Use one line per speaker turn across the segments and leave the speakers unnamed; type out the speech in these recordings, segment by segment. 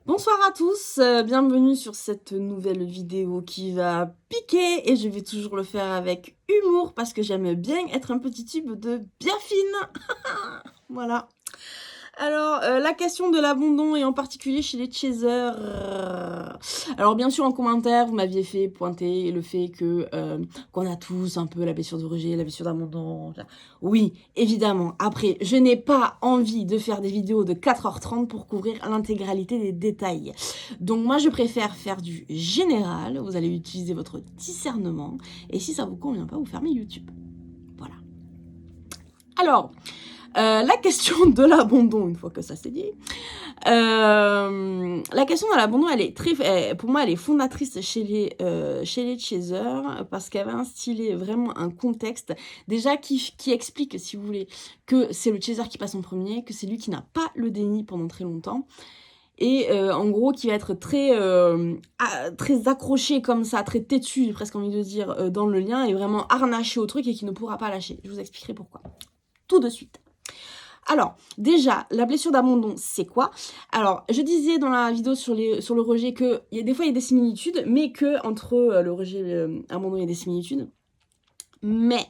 Bonsoir à tous, bienvenue sur cette nouvelle vidéo qui va piquer et je vais toujours le faire avec humour parce que j'aime bien être un petit tube de bien fine. Voilà. Alors, la question de l'abandon et en particulier chez les chasers. Alors bien sûr en commentaire, vous m'aviez fait pointer le fait que qu'on a tous un peu la blessure de rejet, la blessure d'abandon. Oui, évidemment. Après, je n'ai pas envie de faire des vidéos de 4h30 pour couvrir l'intégralité des détails. Donc moi, je préfère faire du général. Vous allez utiliser votre discernement. Et si ça vous convient pas, vous fermez YouTube. Voilà. Alors, la question de l'abandon, une fois que ça c'est dit, la question de l'abandon, elle est pour moi, elle est fondatrice chez les chasers parce qu'elle va instiller vraiment un contexte déjà qui explique, si vous voulez, que c'est le chaser qui passe en premier, que c'est lui qui n'a pas le déni pendant très longtemps. Et en gros, qui va être très accroché comme ça, très têtu, j'ai presque envie de dire, dans le lien, et vraiment harnaché au truc et qui ne pourra pas lâcher. Je vous expliquerai pourquoi. Tout de suite. Alors, déjà, la blessure d'abandon, c'est quoi? Alors, je disais dans la vidéo sur le rejet que des fois, il y a des similitudes, mais que entre le rejet et l'abandon, il y a des similitudes. Mais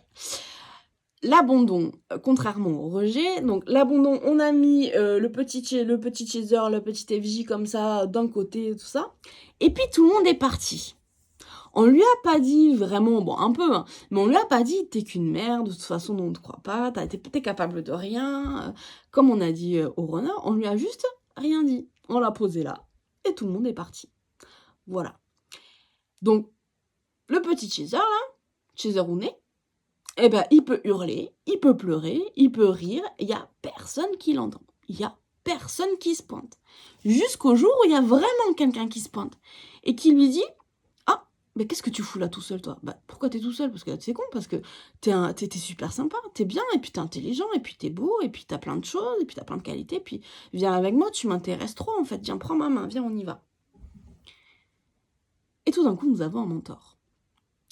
l'abandon, contrairement au rejet, donc l'abandon, on a mis le petit chaser, le petit FJ comme ça, d'un côté, tout ça. Et puis, tout le monde est parti. On lui a pas dit vraiment, bon un peu, hein, mais on lui a pas dit t'es qu'une merde, de toute façon on ne te croit pas, t'es capable de rien, comme on a dit au runner, on lui a juste rien dit. On l'a posé là, et tout le monde est parti. Voilà. Donc, le petit chaser là, chaser Rooney, eh ben il peut hurler, il peut pleurer, il peut rire, il y a personne qui l'entend. Il y a personne qui se pointe. Jusqu'au jour où il y a vraiment quelqu'un qui se pointe, et qui lui dit ah, mais qu'est-ce que tu fous là tout seul, toi? Bah, pourquoi t'es tout seul? Parce que c'est con, parce que t'es super sympa, t'es bien, et puis t'es intelligent, et puis t'es beau, et puis t'as plein de choses, et puis t'as plein de qualités, et puis viens avec moi, tu m'intéresses trop, en fait. Viens, prends ma main, viens, on y va. Et tout d'un coup, nous avons un mentor.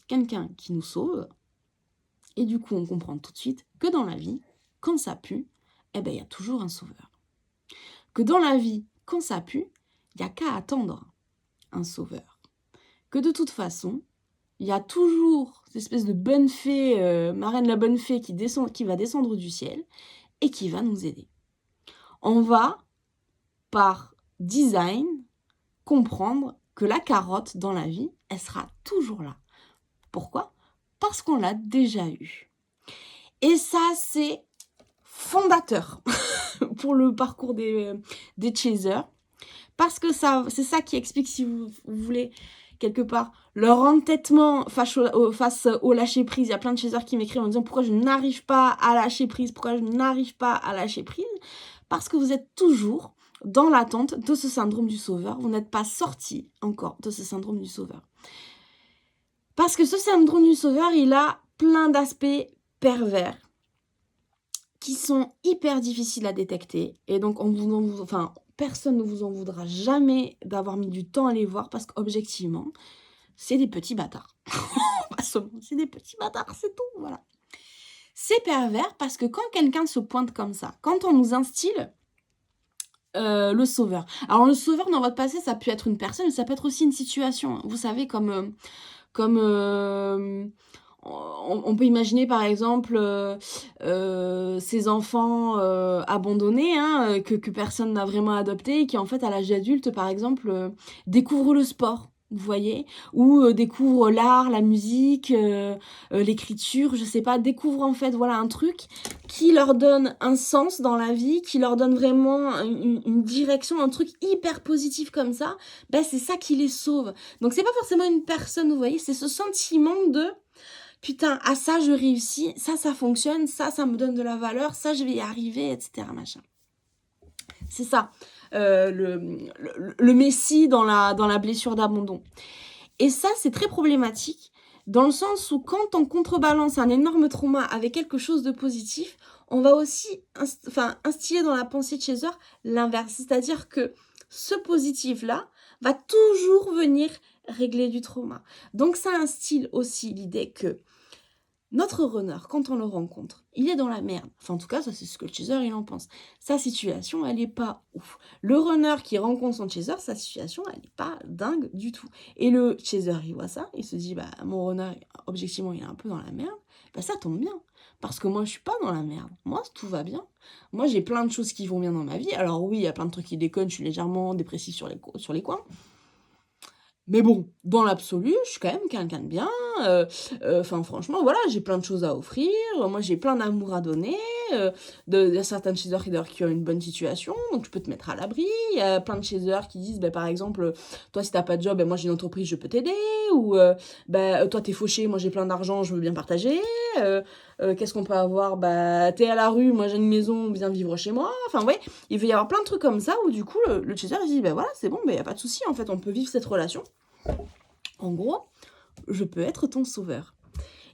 Quelqu'un qui nous sauve, et du coup, on comprend tout de suite que dans la vie, quand ça pue, eh ben, il y a toujours un sauveur. Que dans la vie, quand ça pue, il n'y a qu'à attendre un sauveur. Que de toute façon, il y a toujours cette espèce de bonne fée, marraine la bonne fée qui va descendre du ciel et qui va nous aider. On va, par design, comprendre que la carotte dans la vie, elle sera toujours là. Pourquoi? Parce qu'on l'a déjà eue. Et ça, c'est fondateur pour le parcours des chasers. Parce que c'est ça qui explique, si vous voulez, quelque part, leur entêtement face au lâcher-prise. Il y a plein de chasers qui m'écrivent en disant pourquoi je n'arrive pas à lâcher prise, pourquoi je n'arrive pas à lâcher prise. Parce que vous êtes toujours dans l'attente de ce syndrome du sauveur. Vous n'êtes pas sorti encore de ce syndrome du sauveur. Parce que ce syndrome du sauveur, il a plein d'aspects pervers qui sont hyper difficiles à détecter. Et donc, personne ne vous en voudra jamais d'avoir mis du temps à les voir parce qu'objectivement, c'est des petits bâtards. C'est des petits bâtards, c'est tout, voilà. C'est pervers parce que quand quelqu'un se pointe comme ça, quand on nous instille le sauveur. Alors, le sauveur, dans votre passé, ça peut être une personne, mais ça peut être aussi une situation. Vous savez, comme on peut imaginer par exemple ces enfants abandonnés, hein, que personne n'a vraiment adopté, et qui en fait à l'âge adulte par exemple découvrent le sport, vous voyez, ou découvrent l'art, la musique, l'écriture, je sais pas, découvrent en fait voilà un truc qui leur donne un sens dans la vie, qui leur donne vraiment une direction, un truc hyper positif comme ça. Ben c'est ça qui les sauve. Donc c'est pas forcément une personne, vous voyez, c'est ce sentiment de putain, à ça je réussis, ça fonctionne, ça me donne de la valeur, ça je vais y arriver, etc. Machin. C'est ça, le messie dans la blessure d'abandon. Et ça, c'est très problématique, dans le sens où quand on contrebalance un énorme trauma avec quelque chose de positif, on va aussi instiller dans la pensée de chaser l'inverse. C'est-à-dire que ce positif-là va toujours venir régler du trauma. Donc ça instille aussi l'idée que Notre runner, quand on le rencontre, il est dans la merde. Enfin, en tout cas, ça, c'est ce que le chaser, il en pense. Sa situation, elle est pas ouf. Le runner qui rencontre son chaser, sa situation, elle est pas dingue du tout. Et le chaser, il voit ça, il se dit, bah, mon runner, objectivement, il est un peu dans la merde. Bah, ça tombe bien. Parce que moi, je suis pas dans la merde. Moi, tout va bien. Moi, j'ai plein de choses qui vont bien dans ma vie. Alors oui, il y a plein de trucs qui déconnent, je suis légèrement dépressive sur les coins. Mais bon, dans l'absolu, je suis quand même quelqu'un de bien. Enfin, franchement, voilà, j'ai plein de choses à offrir. Moi, j'ai plein d'amour à donner. Il y a certains chasers qui ont une bonne situation, donc je peux te mettre à l'abri. Il y a plein de chasers qui disent, bah, par exemple, toi, si t'as pas de job, bah, moi, j'ai une entreprise, je peux t'aider. Ou, bah, toi, t'es fauché, moi, j'ai plein d'argent, je veux bien partager. Qu'est-ce qu'on peut avoir? Bah, t'es à la rue, moi, j'ai une maison, viens vivre chez moi. Enfin, ouais, il peut y avoir plein de trucs comme ça où, du coup, le chaser, il dit, bah, voilà, c'est bon, bah, y a pas de souci, en fait, on peut vivre cette relation. En gros, je peux être ton sauveur.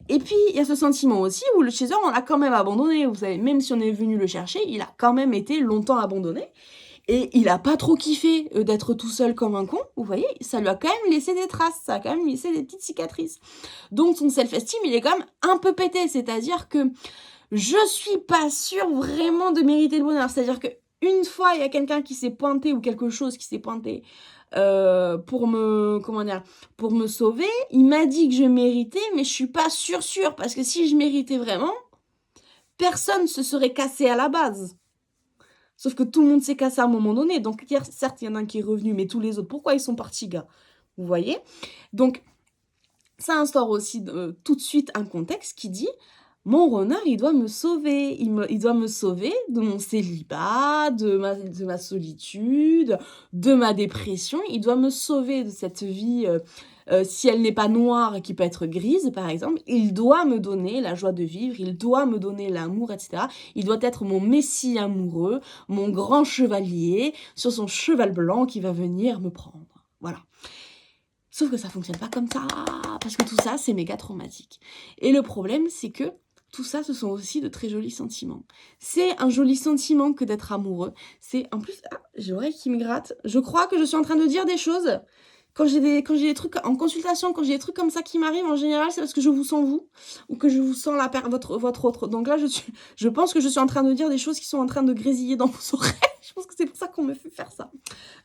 Et puis, il y a ce sentiment aussi où le chaser, on l'a quand même abandonné. Vous savez, même si on est venu le chercher, il a quand même été longtemps abandonné. Et il a pas trop kiffé d'être tout seul comme un con. Vous voyez, ça lui a quand même laissé des traces, ça a quand même laissé des petites cicatrices. Donc, son self-esteem, il est quand même un peu pété. C'est-à-dire que je suis pas sûre vraiment de mériter le bonheur. C'est-à-dire que une fois, il y a quelqu'un qui s'est pointé ou quelque chose qui s'est pointé pour me sauver. Il m'a dit que je méritais, mais je suis pas sûre, parce que si je méritais vraiment, personne se serait cassé à la base. Sauf que tout le monde s'est cassé à un moment donné. Donc, certes, il y en a un qui est revenu, mais tous les autres, pourquoi ils sont partis, gars? Vous voyez? Donc, ça instaure aussi tout de suite un contexte qui dit mon runner, il doit me sauver. Il doit me sauver de mon célibat, de ma solitude, de ma dépression. Il doit me sauver de cette vie, si elle n'est pas noire, qui peut être grise, par exemple. Il doit me donner la joie de vivre, il doit me donner l'amour, etc. Il doit être mon messie amoureux, mon grand chevalier, sur son cheval blanc qui va venir me prendre. Voilà. Sauf que ça fonctionne pas comme ça, parce que tout ça, c'est méga traumatique. Et le problème, c'est que tout ça, ce sont aussi de très jolis sentiments. C'est un joli sentiment que d'être amoureux. C'est, en plus, j'ai l'oreille qui me gratte. Je crois que je suis en train de dire des choses. Quand j'ai des trucs en consultation, quand j'ai des trucs comme ça qui m'arrivent, en général, c'est parce que je vous sens vous, ou que je vous sens votre autre. Donc là, je pense que je suis en train de dire des choses qui sont en train de grésiller dans vos oreilles. Je pense que c'est pour ça qu'on me fait faire ça.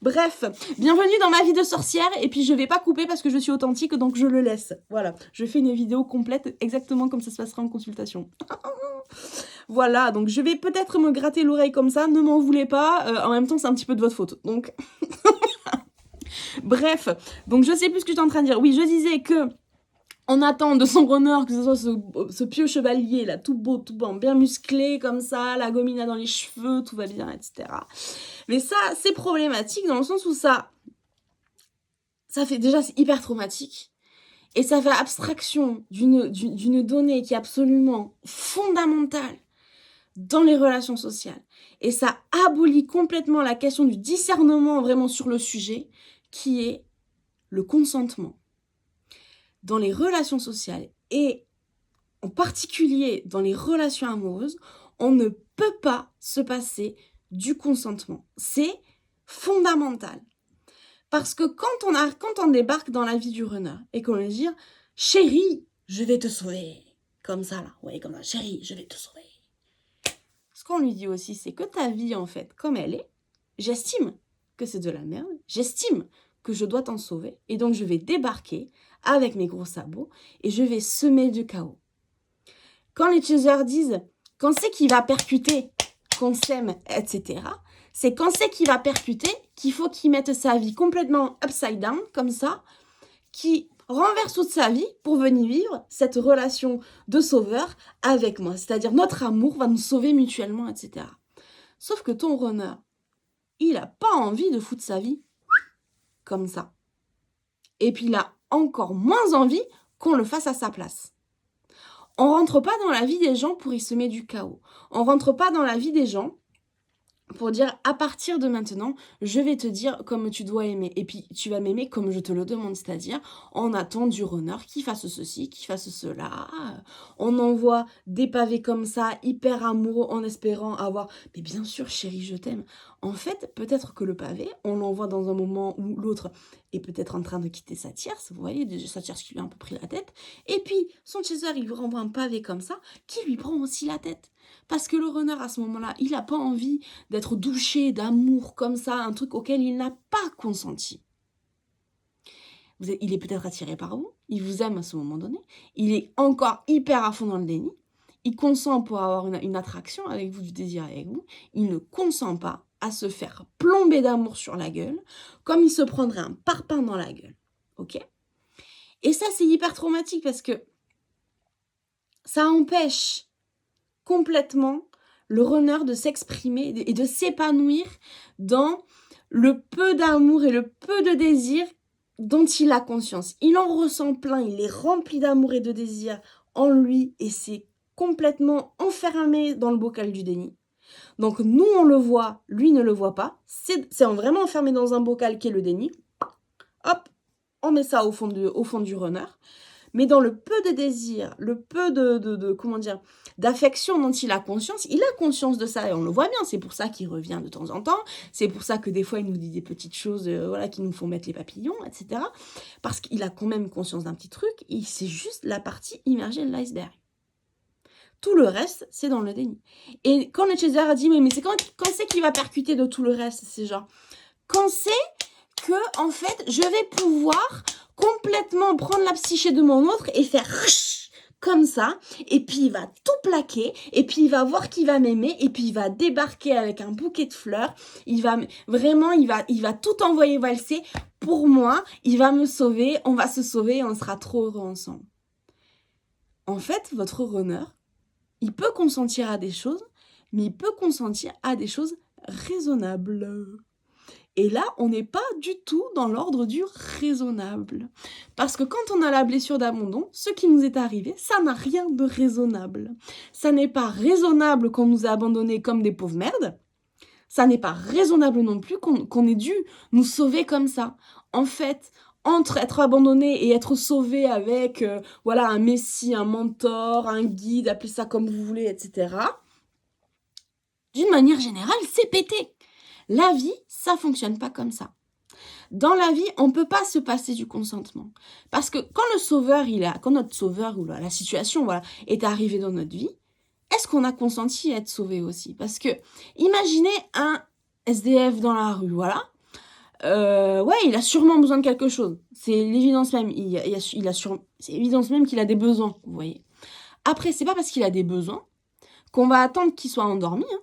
Bref, bienvenue dans ma vie de sorcière, et puis je vais pas couper parce que je suis authentique, donc je le laisse. Voilà, je fais une vidéo complète exactement comme ça se passera en consultation. Voilà, donc je vais peut-être me gratter l'oreille comme ça, ne m'en voulez pas, en même temps c'est un petit peu de votre faute, donc... Bref, donc je sais plus ce que j'étais en train de dire. Oui, je disais que on attend de son runner que ce soit ce pieux chevalier là, tout beau, tout bon, bien musclé comme ça, la gomina dans les cheveux, tout va bien, etc. Mais ça, c'est problématique dans le sens où ça fait déjà, c'est hyper traumatique. Et ça fait abstraction d'une donnée qui est absolument fondamentale dans les relations sociales. Et ça abolit complètement la question du discernement vraiment sur le sujet, qui est le consentement. Dans les relations sociales et en particulier dans les relations amoureuses, on ne peut pas se passer du consentement. C'est fondamental. Parce que quand on débarque dans la vie du runner et qu'on lui dit « Chérie, je vais te sauver », comme ça là, ouais, comme ça, « Chérie, je vais te sauver ». Ce qu'on lui dit aussi, c'est que ta vie, en fait, comme elle est, j'estime que c'est de la merde, j'estime que je dois t'en sauver, et donc je vais débarquer avec mes gros sabots et je vais semer du chaos. Quand les chasers disent « Quand c'est qu'il va percuter, qu'on s'aime, etc. », c'est quand c'est qu'il va percuter qu'il faut qu'il mette sa vie complètement upside down, comme ça, qui renverse toute sa vie pour venir vivre cette relation de sauveur avec moi. C'est-à-dire notre amour va nous sauver mutuellement, etc. Sauf que ton runner, il n'a pas envie de foutre sa vie comme ça. Et puis il a encore moins envie qu'on le fasse à sa place. On rentre pas dans la vie des gens pour y semer du chaos. On rentre pas dans la vie des gens pour dire à partir de maintenant, je vais te dire comme tu dois aimer. Et puis tu vas m'aimer comme je te le demande, c'est-à-dire on attend du runner qui fasse ceci, qui fasse cela. On envoie des pavés comme ça, hyper amoureux, en espérant avoir. Mais bien sûr, chérie, je t'aime. En fait, peut-être que le pavé, on l'envoie dans un moment où l'autre est peut-être en train de quitter sa tierce. Vous voyez, déjà sa tierce qui lui a un peu pris la tête. Et puis son chaser, il lui renvoie un pavé comme ça, qui lui prend aussi la tête. Parce que le runner, à ce moment-là, il n'a pas envie d'être douché d'amour comme ça, un truc auquel il n'a pas consenti. Il est peut-être attiré par vous, il vous aime à ce moment donné, il est encore hyper à fond dans le déni, il consent pour avoir une attraction avec vous, du désir avec vous, il ne consent pas à se faire plomber d'amour sur la gueule, comme il se prendrait un parpaing dans la gueule. Ok ? Et ça, c'est hyper traumatique parce que ça empêche complètement le runner de s'exprimer et de s'épanouir dans le peu d'amour et le peu de désir dont il a conscience. Il en ressent plein, il est rempli d'amour et de désir en lui et c'est complètement enfermé dans le bocal du déni. Donc nous on le voit, lui ne le voit pas, c'est vraiment enfermé dans un bocal qui est le déni. Hop, on met ça au fond du runner. Mais dans le peu de désir, le peu comment dire, d'affection dont il a conscience de ça et on le voit bien. C'est pour ça qu'il revient de temps en temps. C'est pour ça que des fois, il nous dit des petites choses voilà, qui nous font mettre les papillons, etc. Parce qu'il a quand même conscience d'un petit truc et c'est juste la partie immergée de l'iceberg. Tout le reste, c'est dans le déni. Et quand le chaser a dit, mais c'est quand c'est qu'il va percuter de tout le reste, c'est genre, quand c'est que, en fait, je vais pouvoir complètement prendre la psyché de mon autre et faire comme ça, et puis il va tout plaquer, et puis il va voir qu'il va m'aimer, et puis il va débarquer avec un bouquet de fleurs, il va tout envoyer valser pour moi, il va me sauver, on va se sauver, et on sera trop heureux ensemble. En fait, votre runner, il peut consentir à des choses, mais il peut consentir à des choses raisonnables. Et là, on n'est pas du tout dans l'ordre du raisonnable. Parce que quand on a la blessure d'abandon, ce qui nous est arrivé, ça n'a rien de raisonnable. Ça n'est pas raisonnable qu'on nous a abandonnés comme des pauvres merdes. Ça n'est pas raisonnable non plus qu'on ait dû nous sauver comme ça. En fait, entre être abandonné et être sauvé avec voilà, un messie, un mentor, un guide, appelez ça comme vous voulez, etc. D'une manière générale, c'est pété. La vie, ça fonctionne pas comme ça. Dans la vie, on ne peut pas se passer du consentement. Parce que quand notre sauveur ou la situation voilà, est arrivée dans notre vie, est-ce qu'on a consenti à être sauvé aussi? Parce que, imaginez un SDF dans la rue, voilà. Ouais, il a sûrement besoin de quelque chose. C'est l'évidence même. C'est l'évidence même qu'il a des besoins, vous voyez. Après, c'est pas parce qu'il a des besoins qu'on va attendre qu'il soit endormi, hein,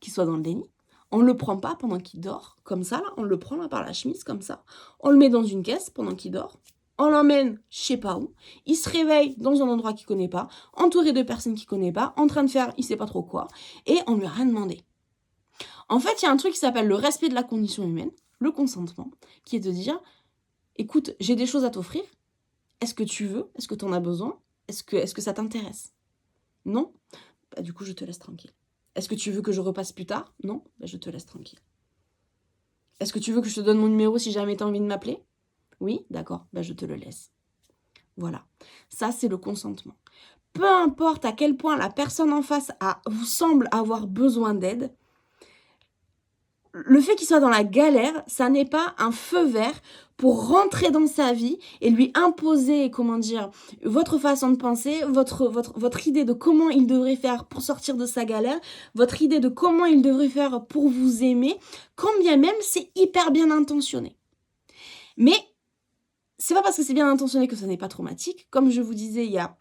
qu'il soit dans le déni. On ne le prend pas pendant qu'il dort, comme ça, là. On le prend là par la chemise, comme ça. On le met dans une caisse pendant qu'il dort. On l'emmène je sais pas où. Il se réveille dans un endroit qu'il connaît pas, entouré de personnes qu'il connaît pas, en train de faire il sait pas trop quoi, et on lui a rien demandé. En fait, il y a un truc qui s'appelle le respect de la condition humaine, le consentement, qui est de dire, écoute, j'ai des choses à t'offrir. Est-ce que tu veux? Est-ce que tu en as besoin? Est-ce que ça t'intéresse? Non? Bah, du coup, je te laisse tranquille. Est-ce que tu veux que je repasse plus tard? Non? Ben, je te laisse tranquille. Est-ce que tu veux que je te donne mon numéro si jamais tu as envie de m'appeler? Oui? D'accord, ben, je te le laisse. Voilà. Ça, c'est le consentement. Peu importe à quel point la personne en face vous semble avoir besoin d'aide, le fait qu'il soit dans la galère, ça n'est pas un feu vert pour rentrer dans sa vie et lui imposer, comment dire, votre façon de penser, votre idée de comment il devrait faire pour sortir de sa galère, votre idée de comment il devrait faire pour vous aimer, quand bien même c'est hyper bien intentionné. Mais c'est pas parce que c'est bien intentionné que ça n'est pas traumatique. Comme je vous disais, il y a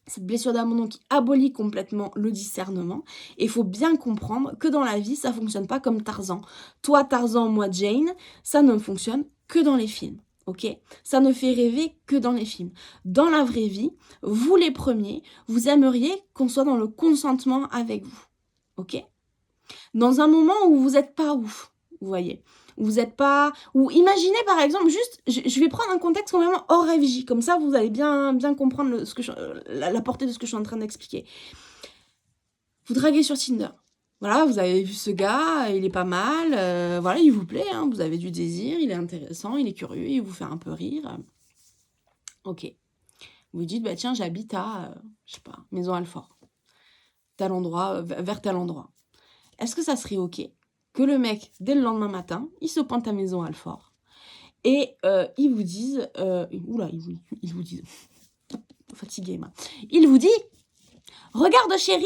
cette blessure d'abandon qui abolit complètement le discernement. Et il faut bien comprendre que dans la vie, ça fonctionne pas comme Tarzan. Toi, Tarzan, moi, Jane, ça ne fonctionne que dans les films. Ok? Ça ne fait rêver que dans les films. Dans la vraie vie, vous les premiers, vous aimeriez qu'on soit dans le consentement avec vous. Ok? Dans un moment où vous n'êtes pas ouf, vous voyez. Vous n'êtes pas... Ou imaginez par exemple, juste, je vais prendre un contexte complètement hors FJ, comme ça vous allez bien comprendre la portée de ce que je suis en train d'expliquer. Vous draguez sur Tinder. Voilà, vous avez vu ce gars, il est pas mal, voilà, il vous plaît, hein, vous avez du désir, il est intéressant, il est curieux, il vous fait un peu rire. OK. Vous dites: «Bah, tiens, j'habite à, je sais pas, Maison-Alfort, tel endroit, vers tel endroit». Est-ce que ça serait OK que le mec, dès le lendemain matin, il se pointe à Maison-Alfort et il vous dise, ouh là, il vous dise, fatiguée, moi. Il vous dit: «Regarde chérie,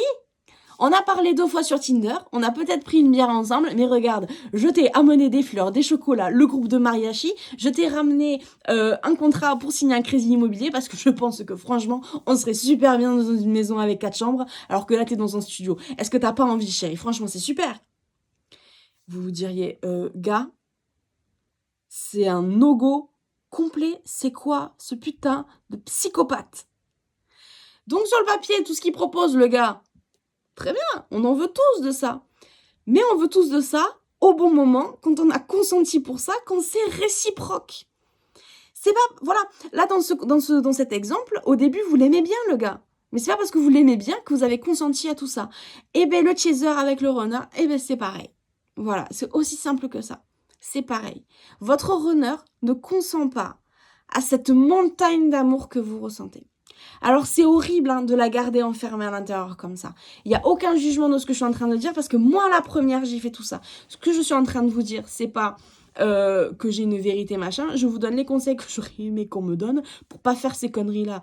on a parlé 2 fois sur Tinder, on a peut-être pris une bière ensemble, mais regarde, je t'ai amené des fleurs, des chocolats, le groupe de mariachi, je t'ai ramené un contrat pour signer un crédit immobilier parce que je pense que franchement, on serait super bien dans une maison avec 4 chambres, alors que là, t'es dans un studio. Est-ce que t'as pas envie, chérie? Franchement, c'est super.» Vous vous diriez, gars, c'est un no-go complet. C'est quoi ce putain de psychopathe? Donc sur le papier, tout ce qu'il propose, le gars, très bien, on en veut tous de ça. Mais on veut tous de ça au bon moment, quand on a consenti pour ça, quand c'est réciproque. C'est pas, voilà, là dans cet exemple, au début vous l'aimez bien le gars, mais c'est pas parce que vous l'aimez bien que vous avez consenti à tout ça. Et ben le chaser avec le runner, et ben c'est pareil. Voilà, c'est aussi simple que ça. C'est pareil. Votre runner ne consent pas à cette montagne d'amour que vous ressentez. Alors c'est horrible hein, de la garder enfermée à l'intérieur comme ça. Il n'y a aucun jugement de ce que je suis en train de dire parce que moi la première j'ai fait tout ça. Ce que je suis en train de vous dire, c'est pas que j'ai une vérité machin. Je vous donne les conseils que j'aurais aimé qu'on me donne pour pas faire ces conneries là.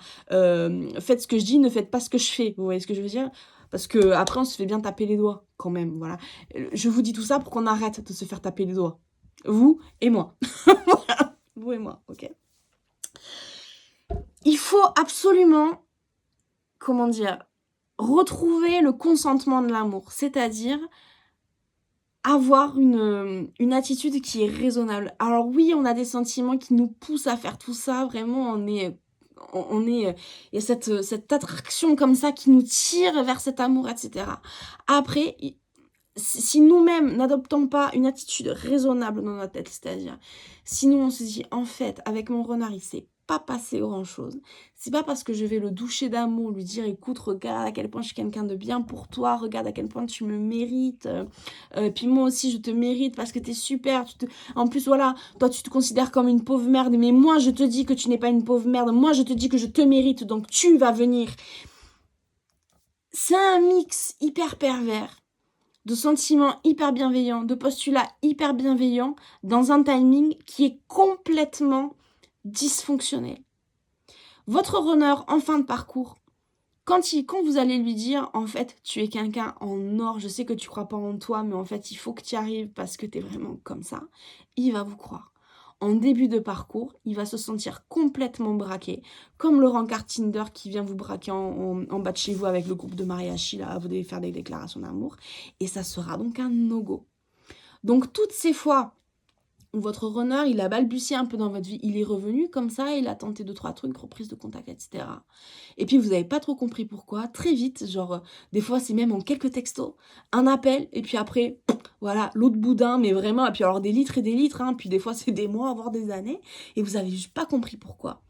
Faites ce que je dis, ne faites pas ce que je fais. Vous voyez ce que je veux dire? Parce que après on se fait bien taper les doigts quand même. Voilà. Je vous dis tout ça pour qu'on arrête de se faire taper les doigts. Vous et moi. Voilà. Vous et moi, ok. Il faut absolument, comment dire, retrouver le consentement de l'amour, c'est-à-dire avoir une attitude qui est raisonnable. Alors oui, on a des sentiments qui nous poussent à faire tout ça, vraiment, il y a cette attraction comme ça qui nous tire vers cet amour, etc. Après, si nous-mêmes n'adoptons pas une attitude raisonnable dans notre tête, c'est-à-dire, si nous on se dit, en fait, avec mon renard, il s'est pas passé grand-chose, c'est pas parce que je vais le doucher d'amour, lui dire, écoute, regarde à quel point je suis quelqu'un de bien pour toi, regarde à quel point tu me mérites, puis moi aussi je te mérite parce que t'es super, en plus voilà, toi tu te considères comme une pauvre merde, mais moi je te dis que tu n'es pas une pauvre merde, moi je te dis que je te mérite, donc tu vas venir. C'est un mix hyper pervers de sentiments hyper bienveillants, de postulats hyper bienveillants, dans un timing qui est complètement dysfonctionnel. Votre runner en fin de parcours, quand vous allez lui dire, en fait, tu es quelqu'un en or, je sais que tu crois pas en toi, mais en fait, il faut que tu y arrives parce que tu es vraiment comme ça, il va vous croire. En début de parcours, il va se sentir complètement braqué, comme le rencard Tinder qui vient vous braquer en bas de chez vous avec le groupe de mariachi, là, vous devez faire des déclarations d'amour, et ça sera donc un no-go. Donc toutes ces fois où votre runner, il a balbutié un peu dans votre vie, il est revenu comme ça, il a tenté 2-3 trucs, reprise de contact, etc. Et puis vous n'avez pas trop compris pourquoi, très vite, genre, des fois c'est même en quelques textos, un appel, et puis après, voilà, l'autre boudin, mais vraiment, et puis alors des litres et des litres, hein, puis des fois c'est des mois, voire des années, et vous avez juste pas compris pourquoi.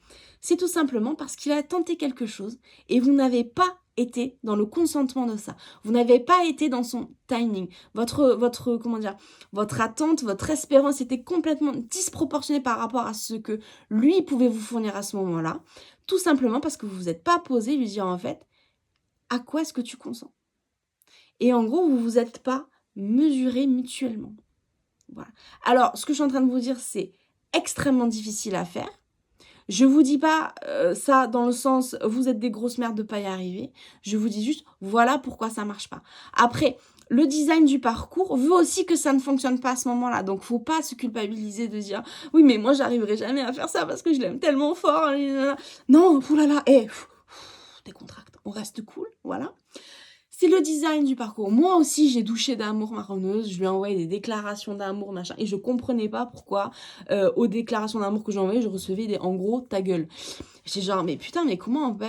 C'est tout simplement parce qu'il a tenté quelque chose, et vous n'avez pas été dans le consentement de ça. Vous n'avez pas été dans son timing. Comment dire, votre attente, votre espérance était complètement disproportionnée par rapport à ce que lui pouvait vous fournir à ce moment-là. Tout simplement parce que vous vous êtes pas posé lui dire en fait, à quoi est-ce que tu consens? Et en gros, vous vous êtes pas mesuré mutuellement. Voilà. Alors, ce que je suis en train de vous dire, c'est extrêmement difficile à faire. Je vous dis pas ça dans le sens vous êtes des grosses merdes de pas y arriver. Je vous dis juste voilà pourquoi ça marche pas. Après, le design du parcours veut aussi que ça ne fonctionne pas à ce moment-là. Donc faut pas se culpabiliser de dire oui mais moi j'arriverai jamais à faire ça parce que je l'aime tellement fort. Non, oulala, décontracte, on reste cool, voilà. C'est le design du parcours. Moi aussi, j'ai douché d'amour ma runneuse. Je lui ai envoyé des déclarations d'amour, machin. Et je comprenais pas pourquoi, aux déclarations d'amour que j'envoyais, je recevais des en gros, ta gueule. J'étais genre, mais putain, mais comment on peut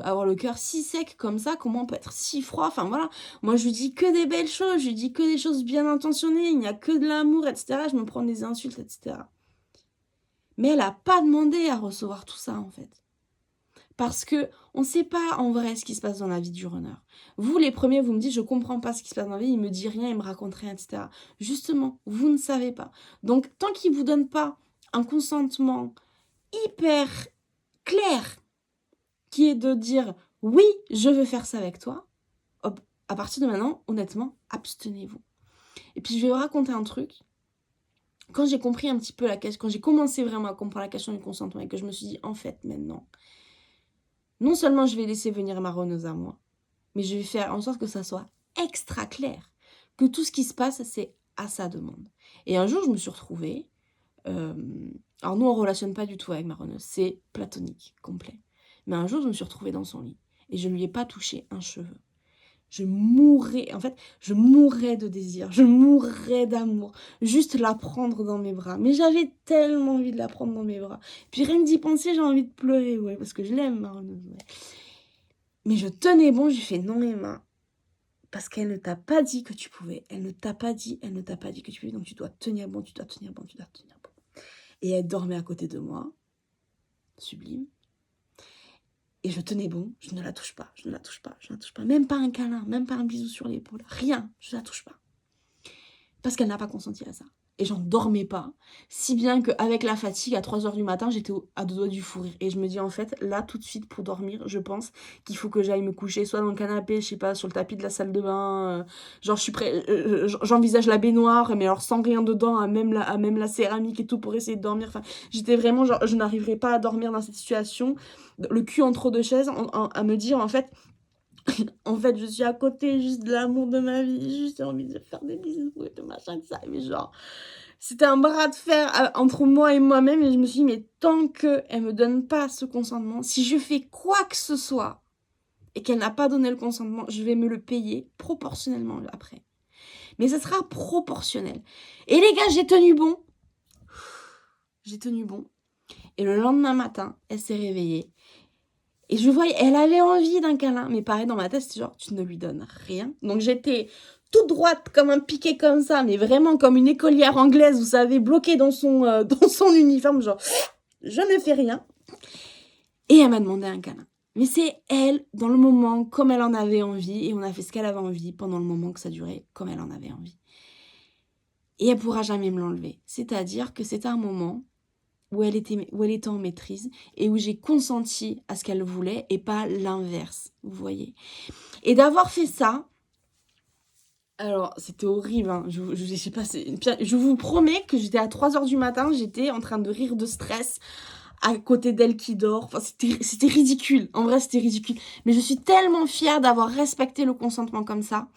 avoir le cœur si sec comme ça? Comment on peut être si froid? Enfin voilà. Moi, je lui dis que des belles choses. Je lui dis que des choses bien intentionnées. Il n'y a que de l'amour, etc. Je me prends des insultes, etc. Mais elle a pas demandé à recevoir tout ça, en fait. Parce que on ne sait pas en vrai ce qui se passe dans la vie du runner. Vous, les premiers, vous me dites, je comprends pas ce qui se passe dans la vie, il me dit rien, il me raconte rien, etc. Justement, vous ne savez pas. Donc, tant qu'il vous donne pas un consentement hyper clair, qui est de dire, oui, je veux faire ça avec toi, hop, à partir de maintenant, honnêtement, abstenez-vous. Et puis, je vais vous raconter un truc. Quand j'ai compris un petit peu la question, quand j'ai commencé vraiment à comprendre la question du consentement et que je me suis dit, en fait, maintenant, non seulement je vais laisser venir ma runneuse à moi, mais je vais faire en sorte que ça soit extra clair, que tout ce qui se passe, c'est à sa demande. Et un jour, je me suis retrouvée, alors nous, on ne relationne pas du tout avec ma runneuse, c'est platonique, complet. Mais un jour, je me suis retrouvée dans son lit et je ne lui ai pas touché un cheveu. Je mourrais, en fait, je mourrais de désir, je mourrais d'amour, juste la prendre dans mes bras. Mais j'avais tellement envie de la prendre dans mes bras. Puis rien que d'y penser, j'ai envie de pleurer, ouais, parce que je l'aime, ma runneuse, ouais. Mais je tenais bon, j'ai fait non, Emma, parce qu'elle ne t'a pas dit que tu pouvais, elle ne t'a pas dit que tu pouvais, donc tu dois tenir bon, tu dois tenir bon, tu dois tenir bon. Et elle dormait à côté de moi, sublime. Et je tenais bon, je ne la touche pas, je ne la touche pas, je ne la touche pas. Même pas un câlin, même pas un bisou sur l'épaule, rien, je ne la touche pas. Parce qu'elle n'a pas consenti à ça. Et j'en dormais pas, si bien qu'avec la fatigue, à 3h du matin, j'étais à deux doigts du fou rire. Et je me dis, en fait, là, tout de suite, pour dormir, je pense qu'il faut que j'aille me coucher, soit dans le canapé, je sais pas, sur le tapis de la salle de bain, genre, je suis prêt, j'envisage la baignoire, mais alors sans rien dedans, à même la céramique et tout, pour essayer de dormir. Enfin, j'étais vraiment, genre, je n'arriverais pas à dormir dans cette situation, le cul entre deux chaises, à me dire, en fait, je suis à côté juste de l'amour de ma vie, juste j'ai envie de faire des bisous et tout machin, que ça, mais genre, c'était un bras de fer entre moi et moi-même, et je me suis dit, mais tant qu'elle me donne pas ce consentement, si je fais quoi que ce soit, et qu'elle n'a pas donné le consentement, je vais me le payer proportionnellement après. Mais ça sera proportionnel. Et les gars, j'ai tenu bon. Et le lendemain matin, elle s'est réveillée. Et je voyais, elle avait envie d'un câlin, mais pareil, dans ma tête, c'était genre, tu ne lui donnes rien. Donc j'étais toute droite, comme un piqué comme ça, mais vraiment comme une écolière anglaise, vous savez, bloquée dans son uniforme, genre, je ne fais rien. Et elle m'a demandé un câlin. Mais c'est elle, dans le moment, comme elle en avait envie, et on a fait ce qu'elle avait envie pendant le moment que ça durait, comme elle en avait envie. Et elle pourra jamais me l'enlever. C'est-à-dire que c'était un moment où elle était en maîtrise et où j'ai consenti à ce qu'elle voulait et pas l'inverse, vous voyez. Et d'avoir fait ça, alors c'était horrible, hein, je sais pas, je vous promets que j'étais à 3h du matin, j'étais en train de rire de stress à côté d'elle qui dort, enfin c'était ridicule, en vrai c'était ridicule. Mais je suis tellement fière d'avoir respecté le consentement comme ça,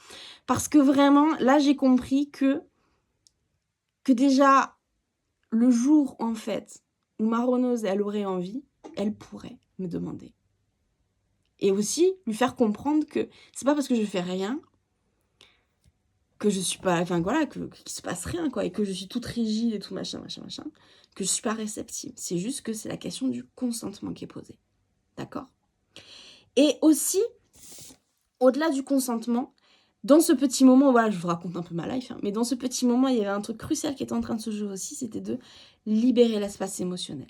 parce que vraiment, là j'ai compris que déjà, le jour en fait, où ma runneuse, elle aurait envie, elle pourrait me demander. Et aussi, lui faire comprendre que c'est pas parce que je fais rien que je suis pas... Enfin, voilà, qu'il se passe rien, quoi, et que je suis toute rigide et tout, machin, que je suis pas réceptive. C'est juste que c'est la question du consentement qui est posée. D'accord ? Et aussi, au-delà du consentement, dans ce petit moment, voilà, je vous raconte un peu ma life, hein, mais dans ce petit moment, il y avait un truc crucial qui était en train de se jouer aussi, c'était de libérer l'espace émotionnel.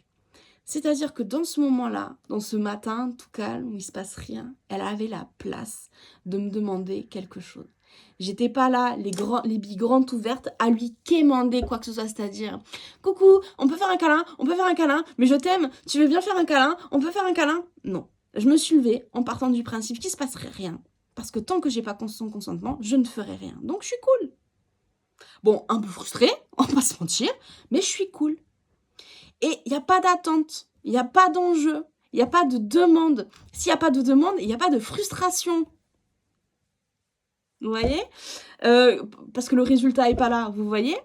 C'est-à-dire que dans ce moment-là, dans ce matin tout calme où il se passe rien, elle avait la place de me demander quelque chose. J'étais pas là, les billes grandes ouvertes, à lui quémander quoi que ce soit, c'est-à-dire « Coucou, on peut faire un câlin, mais je t'aime, tu veux bien faire un câlin, on peut faire un câlin ?» Non. Je me suis levée en partant du principe qu'il se passerait rien. Parce que tant que j'ai pas son consentement, je ne ferai rien. Donc je suis cool. Bon, un peu frustrée, on va pas se mentir, mais je suis cool. Et il n'y a pas d'attente, il n'y a pas d'enjeu, il n'y a pas de demande. S'il n'y a pas de demande, il n'y a pas de frustration. Vous voyez ? Parce que le résultat n'est pas là, vous voyez ?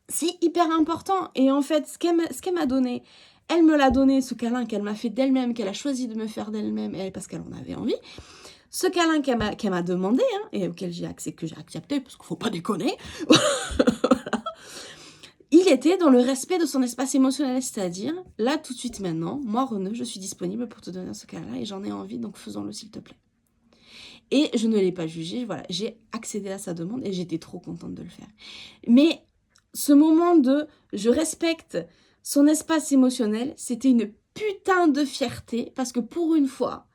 C'est hyper important. Et en fait, ce qu'elle m'a donné, elle me l'a donné, ce câlin qu'elle m'a fait d'elle-même, qu'elle a choisi de me faire d'elle-même, parce qu'elle en avait envie. Ce câlin qu'elle m'a demandé, hein, et auquel j'ai accepté, parce qu'il ne faut pas déconner, il était dans le respect de son espace émotionnel, c'est-à-dire, là, tout de suite, maintenant, moi, René, je suis disponible pour te donner ce câlin et j'en ai envie, donc faisons-le, s'il te plaît. Et je ne l'ai pas jugé, voilà, j'ai accédé à sa demande et j'étais trop contente de le faire. Mais ce moment de « je respecte son espace émotionnel », c'était une putain de fierté, parce que pour une fois,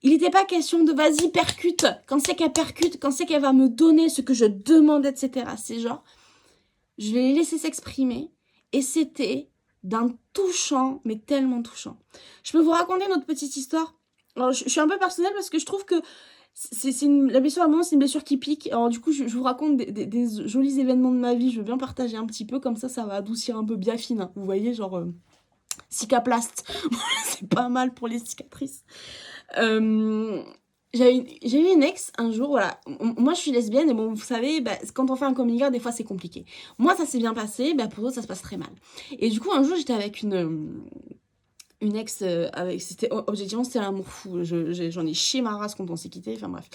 il n'était pas question de vas-y, percute, quand c'est qu'elle percute, quand c'est qu'elle va me donner ce que je demande, etc. C'est genre, je l'ai laissé s'exprimer, et c'était d'un touchant, mais tellement touchant. Je peux vous raconter notre petite histoire. Alors, je suis un peu personnelle parce que je trouve que la blessure à un moment, c'est une blessure qui pique. Alors du coup, je vous raconte des jolis événements de ma vie. Je veux bien partager un petit peu, comme ça va adoucir un peu bien fine. Hein. Vous voyez, genre cicaplaste. C'est pas mal pour les cicatrices. J'ai eu une ex un jour, voilà. Moi, je suis lesbienne et bon, vous savez, bah, quand on fait un coming out, des fois, c'est compliqué. Moi, ça s'est bien passé, bah, pour d'autres, ça se passe très mal. Et du coup, un jour, j'étais avec une ex, objectivement, c'était l'amour fou. J'en ai chié ma race quand on s'est quitté, enfin bref.